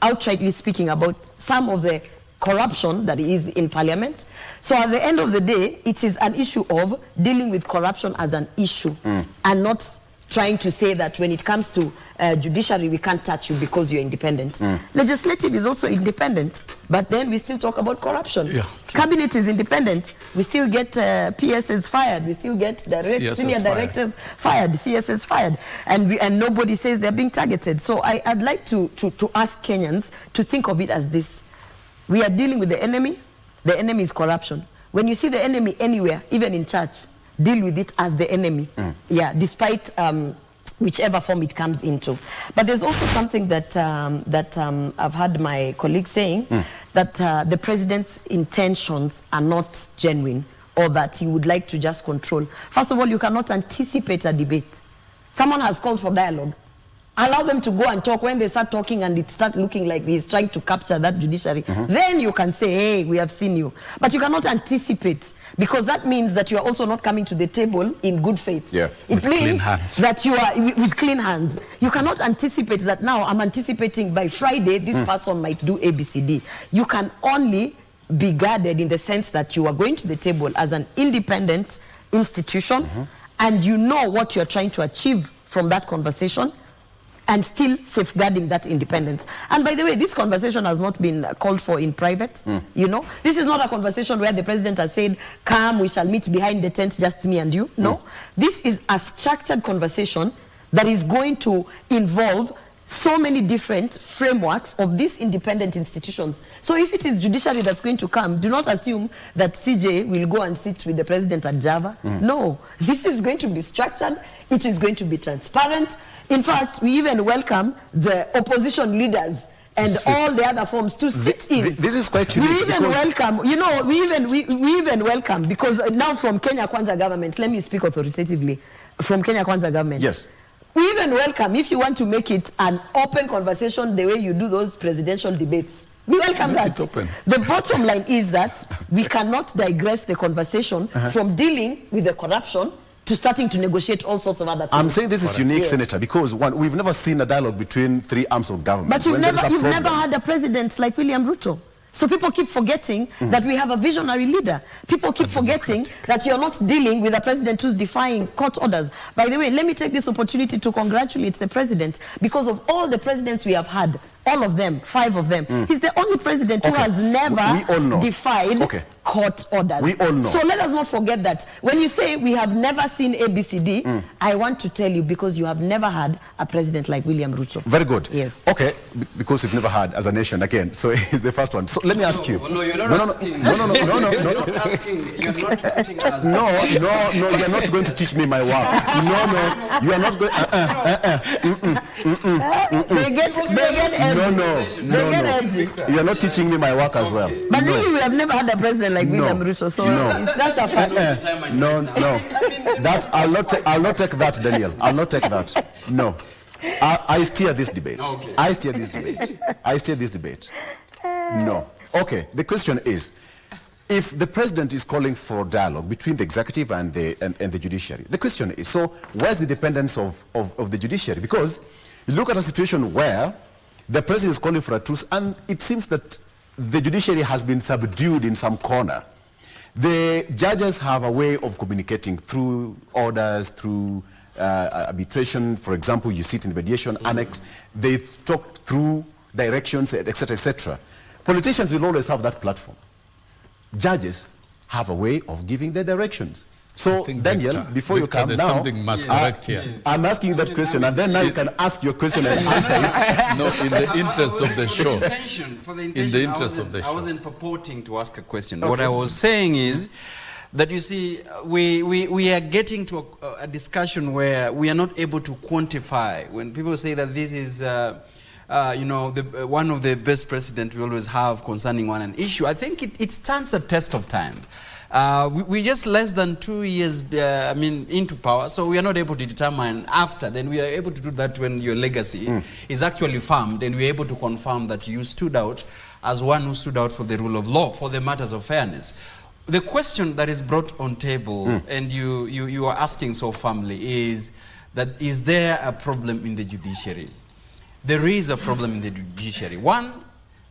outrightly speaking about some of the corruption that is in parliament. So at the end of the day, it is an issue of dealing with corruption as an issue and not trying to say that when it comes to judiciary, we can't touch you because you're independent. Legislative is also independent, but then we still talk about corruption. Cabinet is independent. We still get PSs fired. We still get senior directors fired, CSs fired. And nobody says they're being targeted. So I'd like to ask Kenyans to think of it as this. We are dealing with the enemy. The enemy is corruption. When you see the enemy anywhere, even in church, deal with it as the enemy. Despite whichever form it comes into. But there's also something that I've heard my colleagues saying, that the president's intentions are not genuine, or that he would like to just control. First of all, you cannot anticipate a debate. Someone has called for dialogue. Allow them to go and talk. When they start talking and it starts looking like he's trying to capture that judiciary, then you can say, hey, we have seen you. But you cannot anticipate, because that means that you are also not coming to the table in good faith. It means that you are with clean hands. You cannot anticipate that now I'm anticipating by Friday this person might do ABCD. You can only be guarded in the sense that you are going to the table as an independent institution and you know what you're trying to achieve from that conversation, and still safeguarding that independence. And by the way, this conversation has not been called for in private. You know, this is not a conversation where the president has said, come, we shall meet behind the tent, just me and you. No, this is a structured conversation that is going to involve so many different frameworks of these independent institutions. So if it is judiciary that's going to come, do not assume that CJ will go and sit with the president at Java. No, this is going to be structured. It is going to be transparent. In fact, we even welcome the opposition leaders and all the other forms to sit in. This is quite unique. We even welcome, you know, we even welcome, because now from Kenya Kwanza government, let me speak authoritatively, from Kenya Kwanza government. Yes. We even welcome, if you want to make it an open conversation the way you do those presidential debates, we welcome that. The bottom line is that we cannot digress the conversation from dealing with the corruption to starting to negotiate all sorts of other things. I'm saying this is unique, Senator, because one, we've never seen a dialogue between three arms of government. But you've never had a president like William Ruto. So people keep forgetting that we have a visionary leader. People keep forgetting that you're not dealing with a president who's defying court orders. By the way, let me take this opportunity to congratulate the president, because of all the presidents we have had, all of them, 5 of them, he's the only president who has never defied court orders. We all know. So let us not forget that. When you say we have never seen ABCD, I want to tell you, because you have never had a president like William Ruto. Very good. Yes. Okay, because we've never had as a nation again. So he's the first one. So let me ask you. No, you're not asking. No. You're not asking. You're not putting us. No, you're not going to teach me my work. No, you are not going. No. You are not teaching me my work as well. But really, we have never had a president like William Ruto, so that's a fact. No. That I'll not take that, Daniel. I'll not take that. No. I steer this debate. I steer this debate. No. Okay. The question is, if the president is calling for dialogue between the executive and the judiciary, the question is, so where's the dependence of the judiciary? Because you look at a situation where the president is calling for a truce, and it seems that the judiciary has been subdued in some corner. The judges have a way of communicating through orders, through arbitration. For example, you sit in the mediation annex. They talk through directions, etc., etc. Politicians will always have that platform. Judges have a way of giving their directions. So, Daniel, before you come now, something must correct here. I'm asking you that question, and then now you can ask your question and answer it. No, in the interest of the show. In the interest of the show. I wasn't purporting to ask a question. What I was saying is that, you see, we are getting to a discussion where we are not able to quantify. When people say that this is one of the best presidents we always have concerning an issue, I think it stands a test of time. We're just less than 2 years, into power, so we are not able to determine after. Then we are able to do that when your legacy is actually farmed, and we're able to confirm that you stood out as one who stood out for the rule of law, for the matters of fairness. The question that is brought on table, and you are asking so firmly, is that is there a problem in the judiciary? There is a problem in the judiciary. One,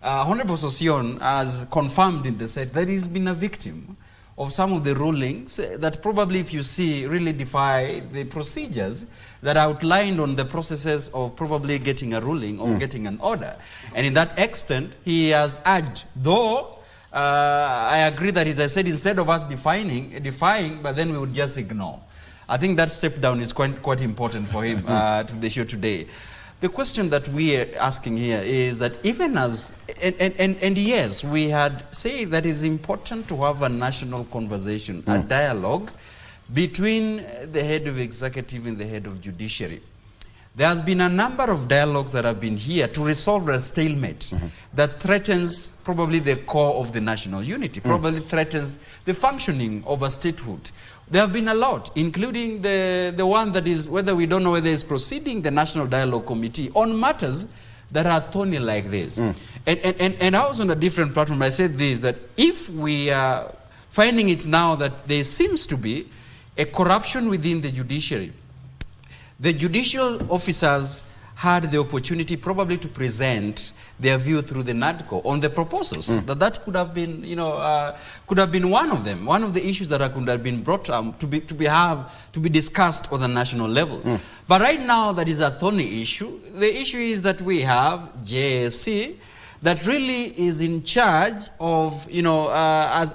Honorable Sossion has confirmed in the Senate that he's been a victim of some of the rulings that probably, if you see, really defy the procedures that are outlined on the processes of probably getting a ruling or getting an order. And in that extent, he has urged, though I agree that, as I said, instead of us defying, but then we would just ignore. I think that step down is quite important for him to the show today. The question that we are asking here is that even as, and yes, we had said that it's important to have a national conversation, a dialogue between the head of executive and the head of judiciary. There has been a number of dialogues that have been here to resolve a stalemate that threatens probably the core of the national unity, probably threatens the functioning of a statehood. There have been a lot, including the one that is, whether we don't know whether it's proceeding, the National Dialogue Committee, on matters that are thorny like this. And I was on a different platform. I said this, that if we are finding it now that there seems to be a corruption within the judiciary, the judicial officers had the opportunity probably to present their view through the NADCO on the proposals. That could have been, could have been one of them, one of the issues that could have been brought to be discussed on the national level. But right now, that is a thorny issue. The issue is that we have JSC that really is in charge of, as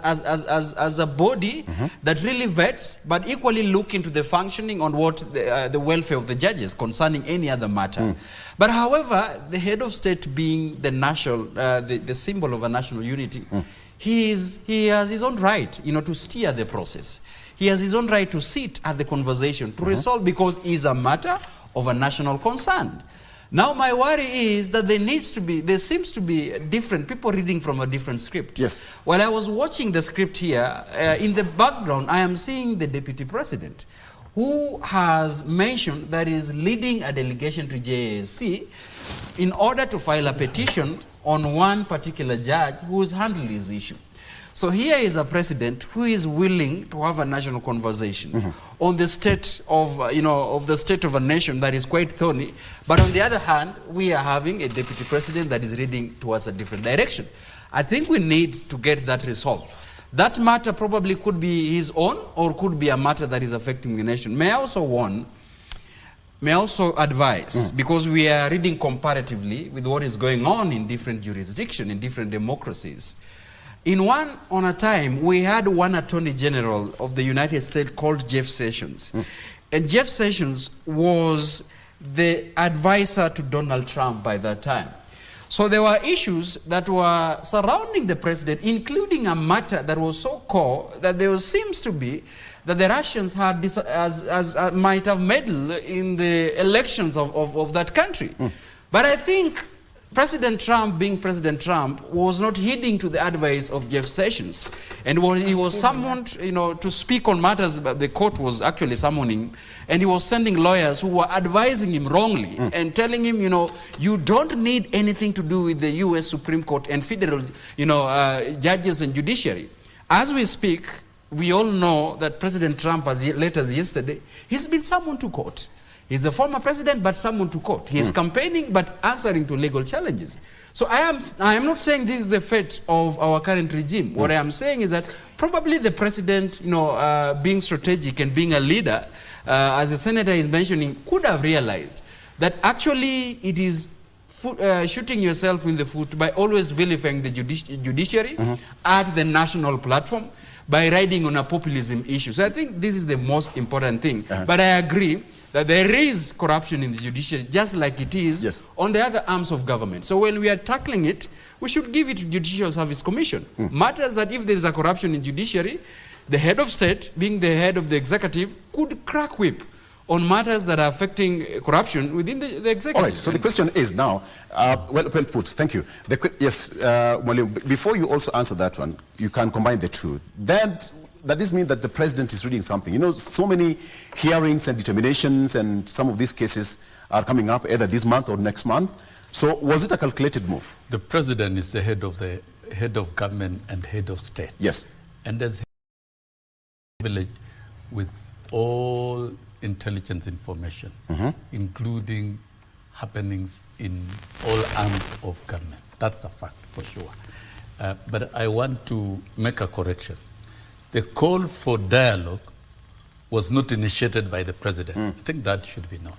a body that really vets, but equally look into the functioning on what the welfare of the judges concerning any other matter. But however, the head of state being the national, the symbol of a national unity, he has his own right, to steer the process. He has his own right to sit at the conversation, to resolve, because it is a matter of a national concern. Now my worry is that there seems to be different people reading from a different script. Yes. While I was watching the script here, in the background I am seeing the deputy president, who has mentioned that he is leading a delegation to JSC in order to file a petition on one particular judge who is handling this issue. So here is a president who is willing to have a national conversation on the state of, of the state of a nation that is quite thorny. But on the other hand, we are having a deputy president that is leading towards a different direction. I think we need to get that resolved. That matter probably could be his own, or could be a matter that is affecting the nation. May I also warn, may I also advise, because we are reading comparatively with what is going on in different jurisdictions, in different democracies. On a time, we had one Attorney General of the United States called Jeff Sessions. And Jeff Sessions was the advisor to Donald Trump by that time. So there were issues that were surrounding the president, including a matter that was so core that there seems to be that the Russians had might have meddled in the elections of that country. But I think President Trump, being President Trump, was not heeding to the advice of Jeff Sessions. And when he was summoned, to speak on matters that the court was actually summoning, and he was sending lawyers who were advising him wrongly and telling him, you don't need anything to do with the U.S. Supreme Court and federal, judges and judiciary. As we speak, we all know that President Trump, as late as yesterday, he's been summoned to court. He's a former president, but summoned to court. He is campaigning, but answering to legal challenges. So I am not saying this is the fate of our current regime. What I am saying is that probably the president, being strategic and being a leader, as the senator is mentioning, could have realized that actually it is shooting yourself in the foot by always vilifying the judiciary at the national platform by riding on a populism issue. So I think this is the most important thing. But I agree that there is corruption in the judiciary, just like it is on the other arms of government. So when we are tackling it, we should give it to Judicial Service Commission. Matters that if there is a corruption in judiciary, the head of state, being the head of the executive, could crack whip on matters that are affecting corruption within the executive. All right, so the question is now, well put, thank you. Yes, Mwalimu, before you also answer that one, you can combine the two. That that this means that the president is reading something. You know, so many hearings and determinations and some of these cases are coming up either this month or next month. So was it a calculated move? The president is the head of government and head of state. Yes. And as privilege with all intelligence information, including happenings in all arms of government. That's a fact for sure. But I want to make a correction. The call for dialogue was not initiated by the president. I think that should be known.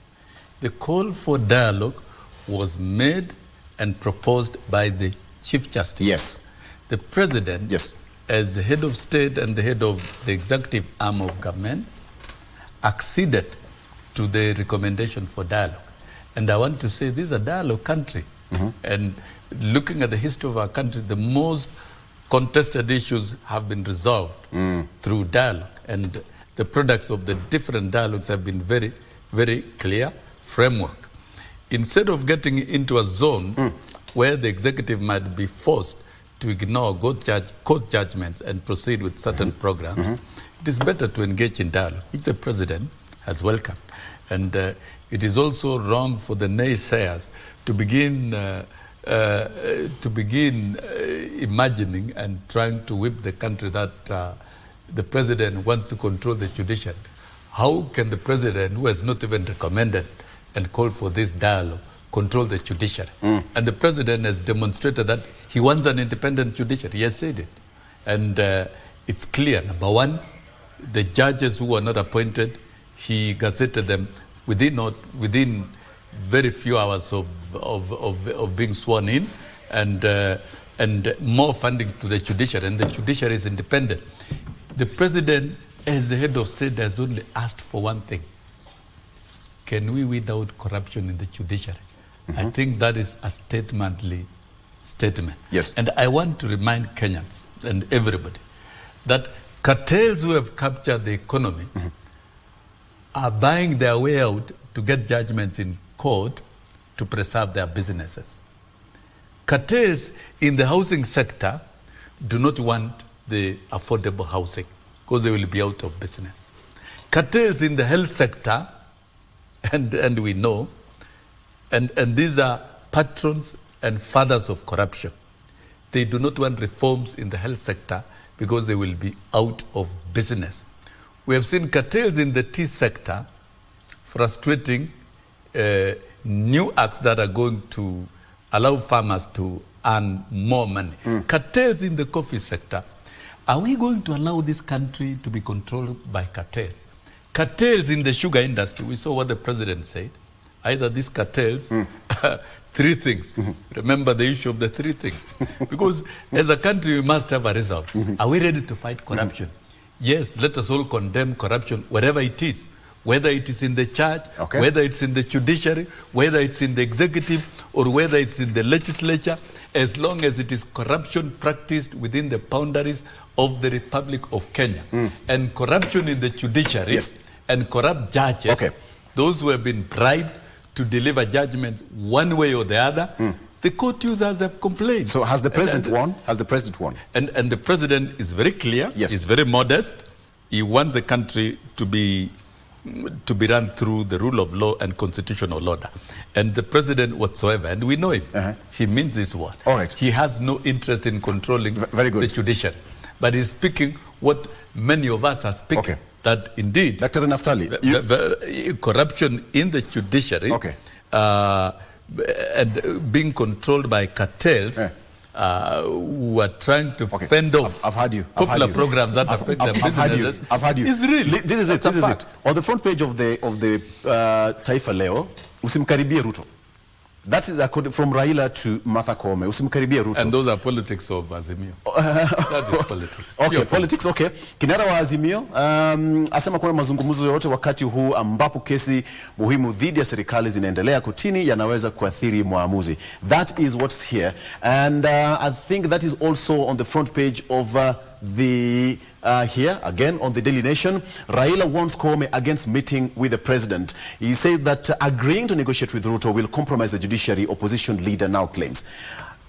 The call for dialogue was made and proposed by the Chief Justice. Yes. The president, yes, as the head of state and the head of the executive arm of government, acceded to the recommendation for dialogue. And I want to say this is a dialogue country. And looking at the history of our country, the most contested issues have been resolved through dialogue. And the products of the different dialogues have been very, very clear framework. Instead of getting into a zone where the executive might be forced to ignore court judgments and proceed with certain programs, it is better to engage in dialogue, which the president has welcomed. And it is also wrong for the naysayers to begin imagining and trying to whip the country that the president wants to control the judiciary. How can the president, who has not even recommended and called for this dialogue, control the judiciary? And the president has demonstrated that he wants an independent judiciary. He has said it. And it's clear. Number one, the judges who were not appointed, he gazetted them within very few hours of being sworn in, and more funding to the judiciary, and the judiciary is independent. The president, as the head of state, has only asked for one thing: can we weed out corruption in the judiciary? I think that is a statement. Yes. And I want to remind Kenyans and everybody that cartels who have captured the economy are buying their way out to get judgments in court to preserve their businesses. Cartels in the housing sector do not want the affordable housing because they will be out of business. Cartels in the health sector, and we know, and these are patrons and fathers of corruption. They do not want reforms in the health sector because they will be out of business. We have seen cartels in the tea sector frustrating new acts that are going to allow farmers to earn more money. Cartels in the coffee sector. Are we going to allow this country to be controlled by cartels? Cartels in the sugar industry. We saw what the president said. Either these cartels, three things. Remember the issue of the three things. Because as a country, we must have a resolve. Are we ready to fight corruption? Yes, let us all condemn corruption, wherever it is. Whether it is in the church, whether it's in the judiciary, whether it's in the executive, or whether it's in the legislature, as long as it is corruption practiced within the boundaries of the Republic of Kenya. And corruption in the judiciary, and corrupt judges, those who have been bribed to deliver judgments one way or the other, the court users have complained. So has the president won? Has the president won? And the president is very clear. He's very modest. He wants the country to be run through the rule of law and constitutional order. And the president whatsoever, and we know him, he means this word. All right. He has no interest in controlling the judiciary. But he's speaking what many of us are speaking. That indeed, Dr. Naftali, corruption in the judiciary and being controlled by cartels who are trying to fend off popular programs that affect their businesses. I've had you. Is real. This is it. This is it. On the front page of the Taifa Leo, usimkaribie Ruto. That is according from Raila to Martha Koome. Usimkaribie Ruto. And those are politics of Azimio. That is politics. Okay, politics, okay. Kinara wa Azimio asema kuna mazungumzo yote wakati huu ambapo kesi muhimu dhidi ya serikali zinaendelea kotini yanaweza kuathiri muamuzi. That is what's here. And I think that is also on the front page of the here again on the Daily Nation. Raila warns Koome against meeting with the president. He said that agreeing to negotiate with Ruto will compromise the judiciary, opposition leader now claims.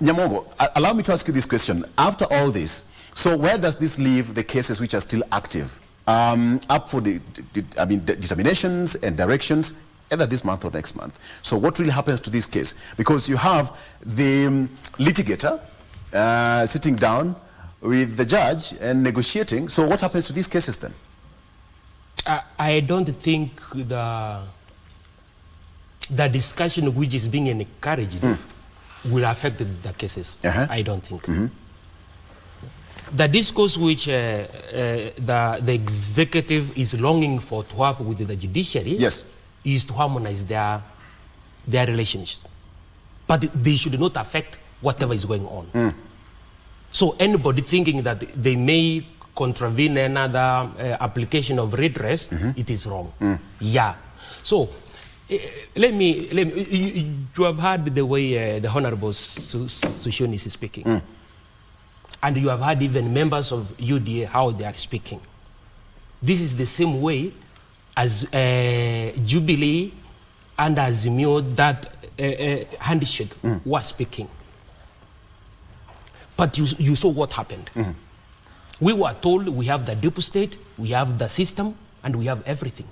Nyamongo, allow me to ask you this question. After all this, So where does this leave the cases which are still active? Up for the determinations and directions either this month or next month. So what really happens to this case? Because you have the litigator sitting down with the judge and negotiating. So what happens to these cases then? I don't think the discussion which is being encouraged will affect the cases. I don't think. The discourse which the executive is longing for to have with the judiciary is to harmonize their relations. But they should not affect whatever is going on. So anybody thinking that they may contravene another application of redress, it is wrong. Yeah. So let me you have heard the way the Honorable Sossion is speaking. And you have heard even members of UDA how they are speaking. This is the same way as Jubilee and Azimio that handshake was speaking. But you saw what happened. We were told we have the deep state, we have the system, and we have everything.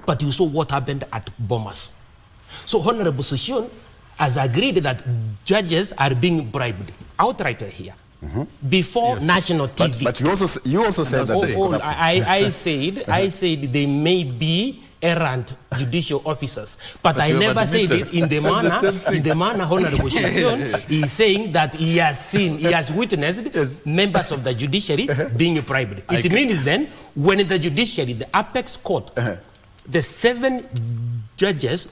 But you saw what happened at Bomas. So Honorable Sossion has agreed that judges are being bribed outright here. Before national TV. But you also said that I said they may be errant judicial officers, but I never said it in the manner Honorable Sossion is saying that he has witnessed members of the judiciary being bribed. It means then when the judiciary, the apex court, the 7 judges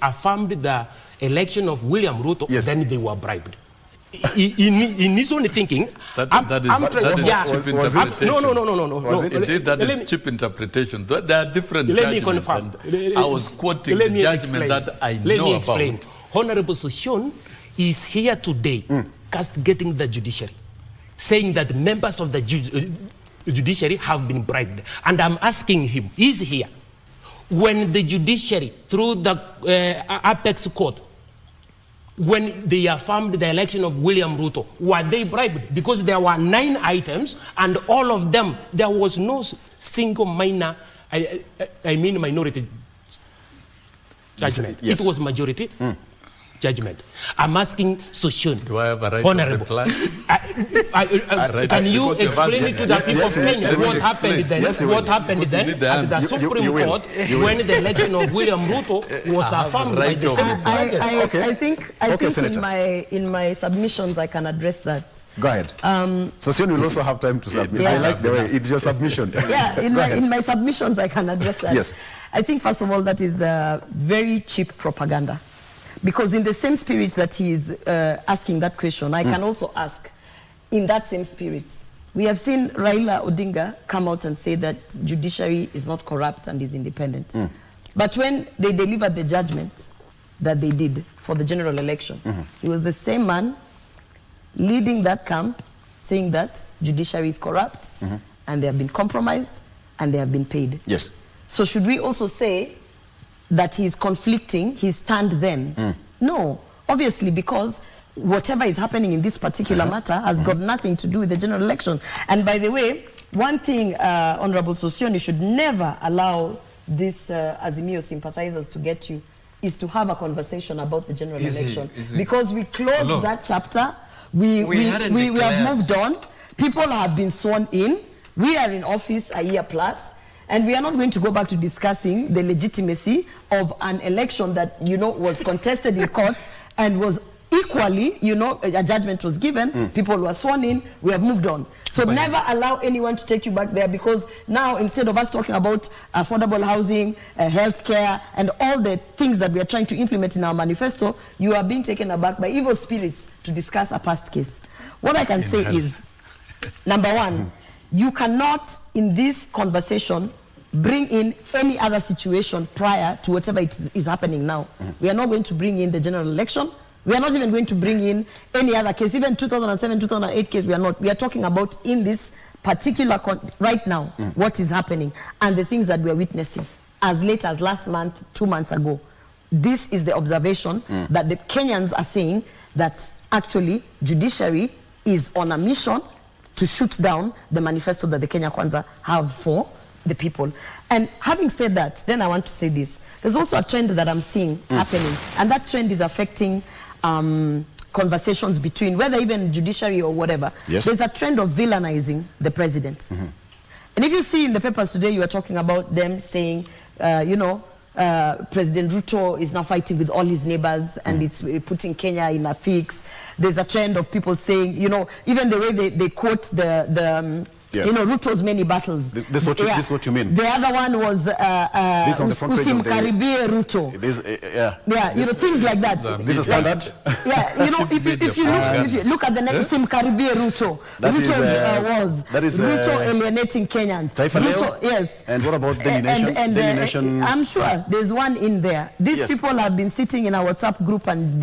affirmed the election of William Ruto, then they were bribed. In his own thinking, that is cheap interpretation. No. Indeed, that is cheap interpretation. There are different Let me judgments. confirm. I was quoting the judgment that I know about. Let me explain. Honorable Sossion is here today castigating the judiciary, saying that members of the judiciary have been bribed. And I'm asking him, he's here. When the judiciary, through the apex court, when they affirmed the election of William Ruto, were they bribed? Because there were 9 items, and all of them, there was no single minority judgment. Yes. It was majority judgment. I'm asking Sossion, do I have a right Honorable, to reply? Can you explain it to the people of Kenya what happened then? What happened then at the Supreme Court when the election of William Ruto was affirmed by the Senate? I think in my submissions I can address that. Go ahead. Sossion will also have time to submit. I like the way it's your submission. In my submissions I can address that. Yes. I think first of all that is very cheap propaganda. Because in the same spirit that he is asking that question, I can also ask, in that same spirit, we have seen Raila Odinga come out and say that judiciary is not corrupt and is independent. But when they delivered the judgment that they did for the general election, he was the same man leading that camp, saying that judiciary is corrupt and they have been compromised and they have been paid. Yes. So should we also say that he's conflicting his stand then? No, obviously, because whatever is happening in this particular matter has got nothing to do with the general election. And by the way, one thing, Honorable Sossion, you should never allow these Azimio sympathizers to get you, is to have a conversation about the general election. Because we closed that chapter, we have moved on, people have been sworn in, we are in office a year plus, and we are not going to go back to discussing the legitimacy of an election that, was contested in courts and was equally, a judgment was given, people were sworn in, we have moved on. So never allow anyone to take you back there, because now instead of us talking about affordable housing, healthcare, and all the things that we are trying to implement in our manifesto, you are being taken aback by evil spirits to discuss a past case. What I can say is, number one, you cannot, in this conversation, bring in any other situation prior to whatever it is happening now. We are not going to bring in the general election. We are not even going to bring in any other case. Even 2007, 2008 case, we are not. We are talking about in this particular, right now, what is happening and the things that we are witnessing. As late as last month, 2 months ago, this is the observation that the Kenyans are saying, that actually judiciary is on a mission to shoot down the manifesto that the Kenya Kwanza have for the people. And having said that, then I want to say this. There's also a trend that I'm seeing happening, and that trend is affecting conversations between, whether even judiciary or whatever. Yes. There's a trend of villainizing the president. And if you see in the papers today, you are talking about them saying, President Ruto is now fighting with all his neighbors, and it's putting Kenya in a fix. There's a trend of people saying, even the way they quote Ruto's many battles. This is what you mean. The other one was Usimkaribie Ruto. Things like that. This is standard. If you look at the next Usimkaribie Ruto. That is Ruto alienating Kenyans. Ruto, yes. And what about Daily Nation? I'm sure there's one in there. These people have been sitting in our WhatsApp group and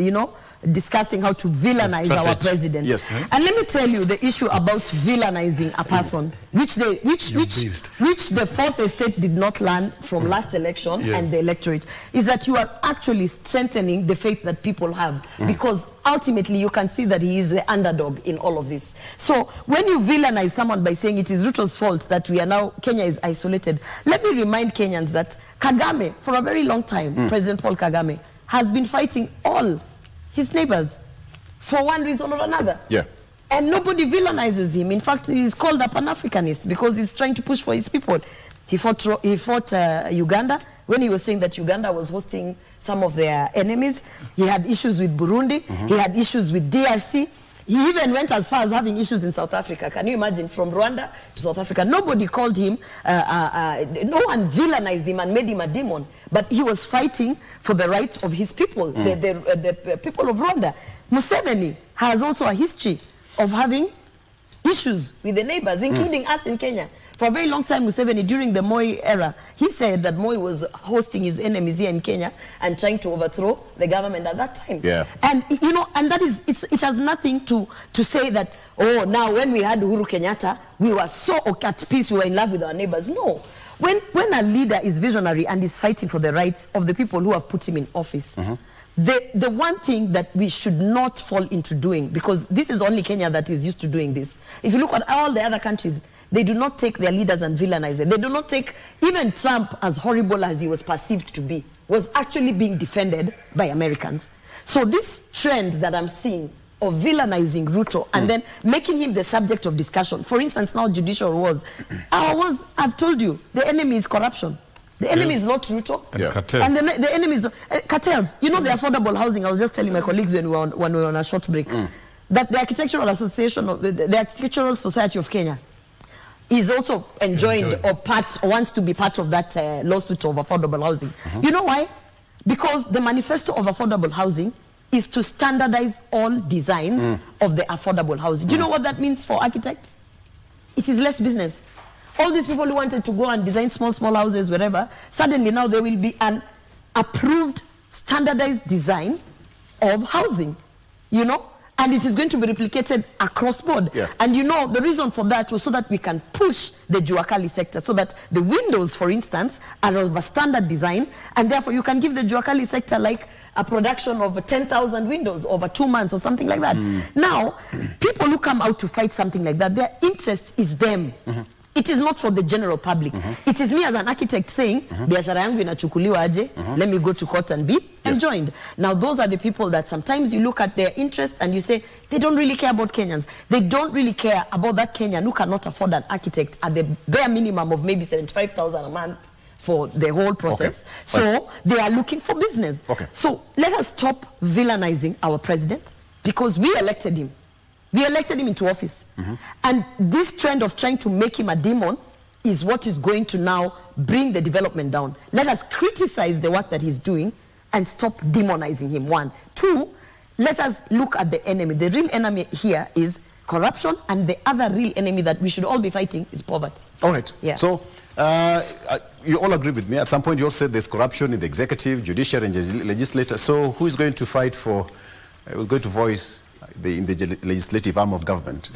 discussing how to villainize our president. Yes. And let me tell you the issue about villainizing a person, which the fourth estate did not learn from last election and the electorate, is that you are actually strengthening the faith that people have, because ultimately you can see that he is the underdog in all of this. So when you villainize someone by saying it is Ruto's fault that Kenya is isolated, let me remind Kenyans that Kagame, for a very long time, President Paul Kagame, has been fighting all his neighbors for one reason or another. Yeah. And nobody villainizes him. In fact, he's called a Pan-Africanist because he's trying to push for his people. He fought Uganda when he was saying that Uganda was hosting some of their enemies. He had issues with Burundi. He had issues with DRC. He even went as far as having issues in South Africa. Can you imagine? From Rwanda to South Africa. Nobody called him, no one villainized him and made him a demon. But he was fighting for the rights of his people, the people of Rwanda. Museveni has also a history of having issues with the neighbors, including us in Kenya. For a very long time, Museveni, during the Moi era, he said that Moi was hosting his enemies here in Kenya and trying to overthrow the government at that time. Yeah. And, and that is, it has nothing to say that, now when we had Uhuru Kenyatta, we were so at peace, we were in love with our neighbors. No. When a leader is visionary and is fighting for the rights of the people who have put him in office, the one thing that we should not fall into doing, because this is only Kenya that is used to doing this. If you look at all the other countries, they do not take their leaders and villainize them. They do not take, even Trump, as horrible as he was perceived to be, was actually being defended by Americans. So this trend that I'm seeing of villainizing Ruto and then making him the subject of discussion, for instance, now judicial wars, I've told you, the enemy is corruption. The enemy is not Ruto. And cartels. And the enemy is cartels. The affordable housing, I was just telling my colleagues when we were on a short break, that the Architectural Association, the Architectural Society of Kenya, is also enjoined or wants to be part of that lawsuit of affordable housing. You know why? Because the manifesto of affordable housing is to standardize all designs of the affordable housing. Do you know what that means for architects? It is less business. All these people who wanted to go and design small houses wherever, suddenly now there will be an approved standardized design of housing, and it is going to be replicated across board. Yeah. And the reason for that was so that we can push the Juakali sector, so that the windows, for instance, are of a standard design, and therefore you can give the Juakali sector like a production of 10,000 windows over 2 months or something like that. Now, people who come out to fight something like that, their interest is them. It is not for the general public. It is me as an architect saying, biashara yangu inachukuliwa aje, let me go to court and be enjoined. Now, those are the people that sometimes you look at their interests and you say, they don't really care about Kenyans. They don't really care about that Kenyan who cannot afford an architect at the bare minimum of maybe 75,000 a month for the whole process. So they are looking for business. So let us stop villainizing our president, because we elected him. We elected him into office. And this trend of trying to make him a demon is what is going to now bring the development down. Let us criticize the work that he's doing and stop demonizing him, 1. 2, let us look at the enemy. The real enemy here is corruption, and the other real enemy that we should all be fighting is poverty. All right. Yeah. So you all agree with me. At some point you all said there's corruption in the executive, judiciary, and legislature. So who is going to fight for, who's going to voice in the legislative arm of government?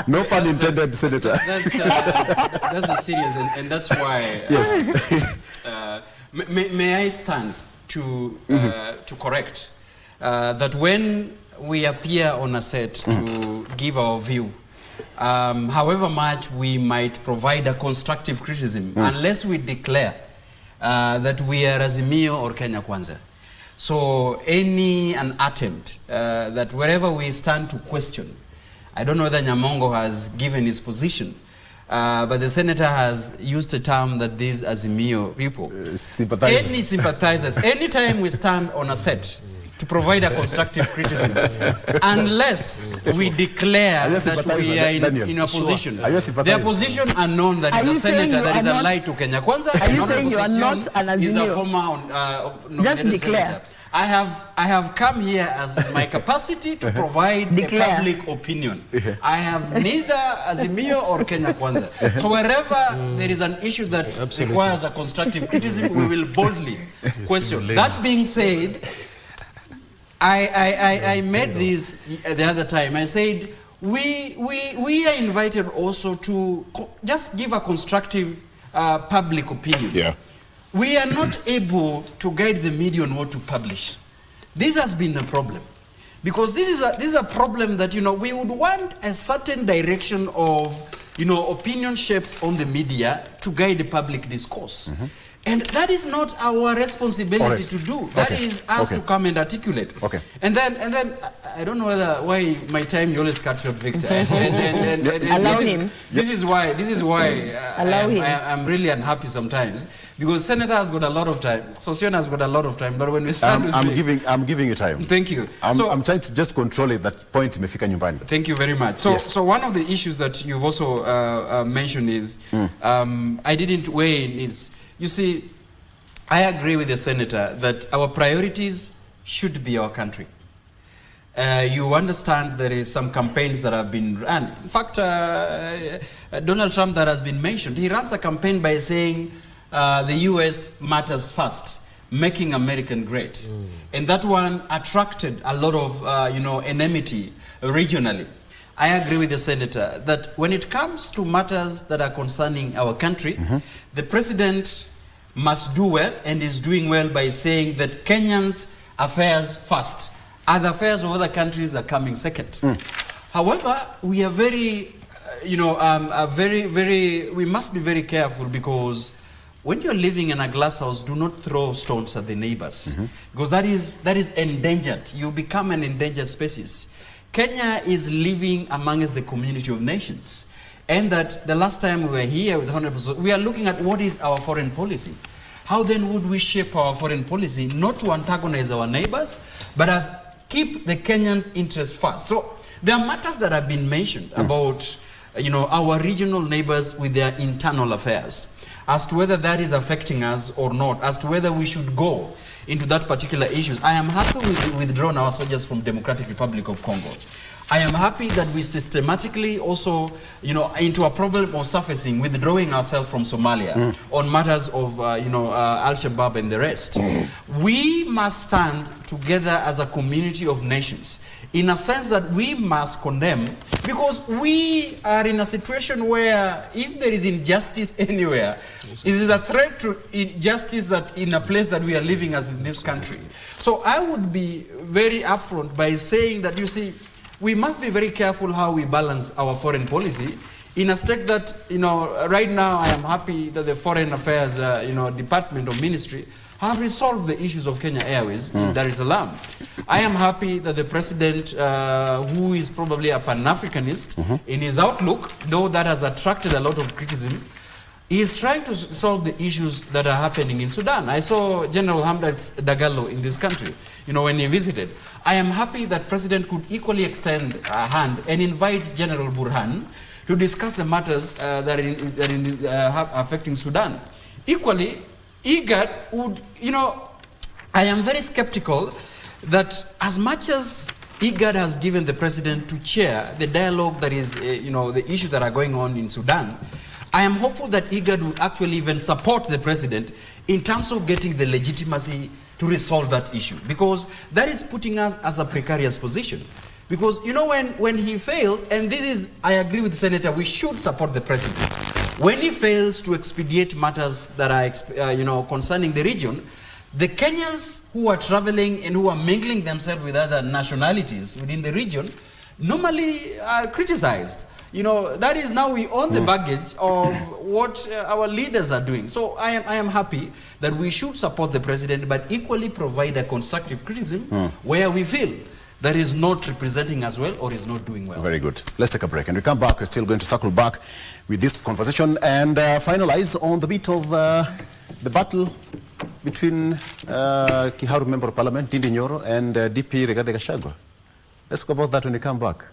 No pun intended, Senator. That's a serious, and that's why. Yes. May I stand to correct that when we appear on a set to give our view. However much we might provide a constructive criticism, unless we declare that we are Azimio or Kenya Kwanza. So an attempt that wherever we stand to question, I don't know whether Nyamongo has given his position, but the senator has used the term that these Azimio people, any sympathizers, anytime we stand on a set to provide a constructive criticism, unless we declare that we are in a position. Their position are known that is a senator that is allied to Kenya Kwanza. Are you saying you are not an Azimio? Is a former Just declare. Senator. I have come here as my capacity to provide a public opinion. I have neither Azimio or Kenya Kwanza. So wherever there is an issue that requires a constructive criticism, we will boldly question. That being said, I made this the other time. I said we are invited also to just give a constructive public opinion. Yeah. We are not able to guide the media on what to publish. This has been a problem, because this is a problem that we would want a certain direction of opinion shaped on the media to guide the public discourse. And that is not our responsibility to do. That is us to come and articulate. And then I don't know why my time you always cut short, Victor. Allow him. This is why I'm really unhappy sometimes, because Senator has got a lot of time, Sossion has got a lot of time, but when we start I'm giving you time. Thank you. I'm trying to just control it, that point imefika nyumbani. Thank you very much. So one of the issues that you've also mentioned is I didn't weigh in is, you see, I agree with the senator that our priorities should be our country. You understand there is some campaigns that have been run. In fact, Donald Trump, that has been mentioned, he runs a campaign by saying the US matters first, making America great. And that one attracted a lot of enmity regionally. I agree with the senator that when it comes to matters that are concerning our country, the president must do well, and is doing well by saying that Kenyans' affairs first. Other affairs of other countries are coming second. However, we are very, we must be very careful, because when you're living in a glass house, do not throw stones at the neighbors, because that is endangered. You become an endangered species. Kenya is living amongst the community of nations. And that the last time we were here with 100%, we are looking at what is our foreign policy. How then would we shape our foreign policy, not to antagonize our neighbors, but as keep the Kenyan interest first? So there are matters that have been mentioned about our regional neighbors with their internal affairs, as to whether that is affecting us or not, as to whether we should go into that particular issues. I am happy with withdrawing our soldiers from Democratic Republic of Congo. I am happy that we systematically also, into a problem of surfacing, withdrawing ourselves from Somalia on matters of, Al-Shabaab and the rest. We must stand together as a community of nations, in a sense that we must condemn, because we are in a situation where if there is injustice anywhere, it is a threat to injustice that in a place that we are living as in this country. So I would be very upfront by saying that, you see, we must be very careful how we balance our foreign policy, in a state that, right now I am happy that the Foreign Affairs, Department or Ministry have resolved the issues of Kenya Airways in Dar es Salaam. I am happy that the president, who is probably a Pan-Africanist in his outlook, though that has attracted a lot of criticism, he is trying to solve the issues that are happening in Sudan. I saw General Hamdok Dagalo in this country, when he visited. I am happy that President could equally extend a hand and invite General Burhan to discuss the matters that are affecting Sudan. Equally, IGAD would, I am very skeptical that as much as IGAD has given the president to chair the dialogue that is, the issues that are going on in Sudan, I am hopeful that IGAD would actually even support the president in terms of getting the legitimacy to resolve that issue, because that is putting us as a precarious position. Because when he fails, and this is, I agree with the senator, we should support the president. When he fails to expedite matters that are concerning the region, the Kenyans who are traveling and who are mingling themselves with other nationalities within the region normally are criticized. You know, that is now we own the baggage of what our leaders are doing. So I am happy that we should support the president, but equally provide a constructive criticism where we feel that is not representing us well or is not doing well. Very good. Let's take a break. And we come back, we're still going to circle back with this conversation and finalize on the bit of the battle between Kiharu Member of Parliament, Ndindi Nyoro, and DP Rigathi Gachagua. Let's talk about that when we come back.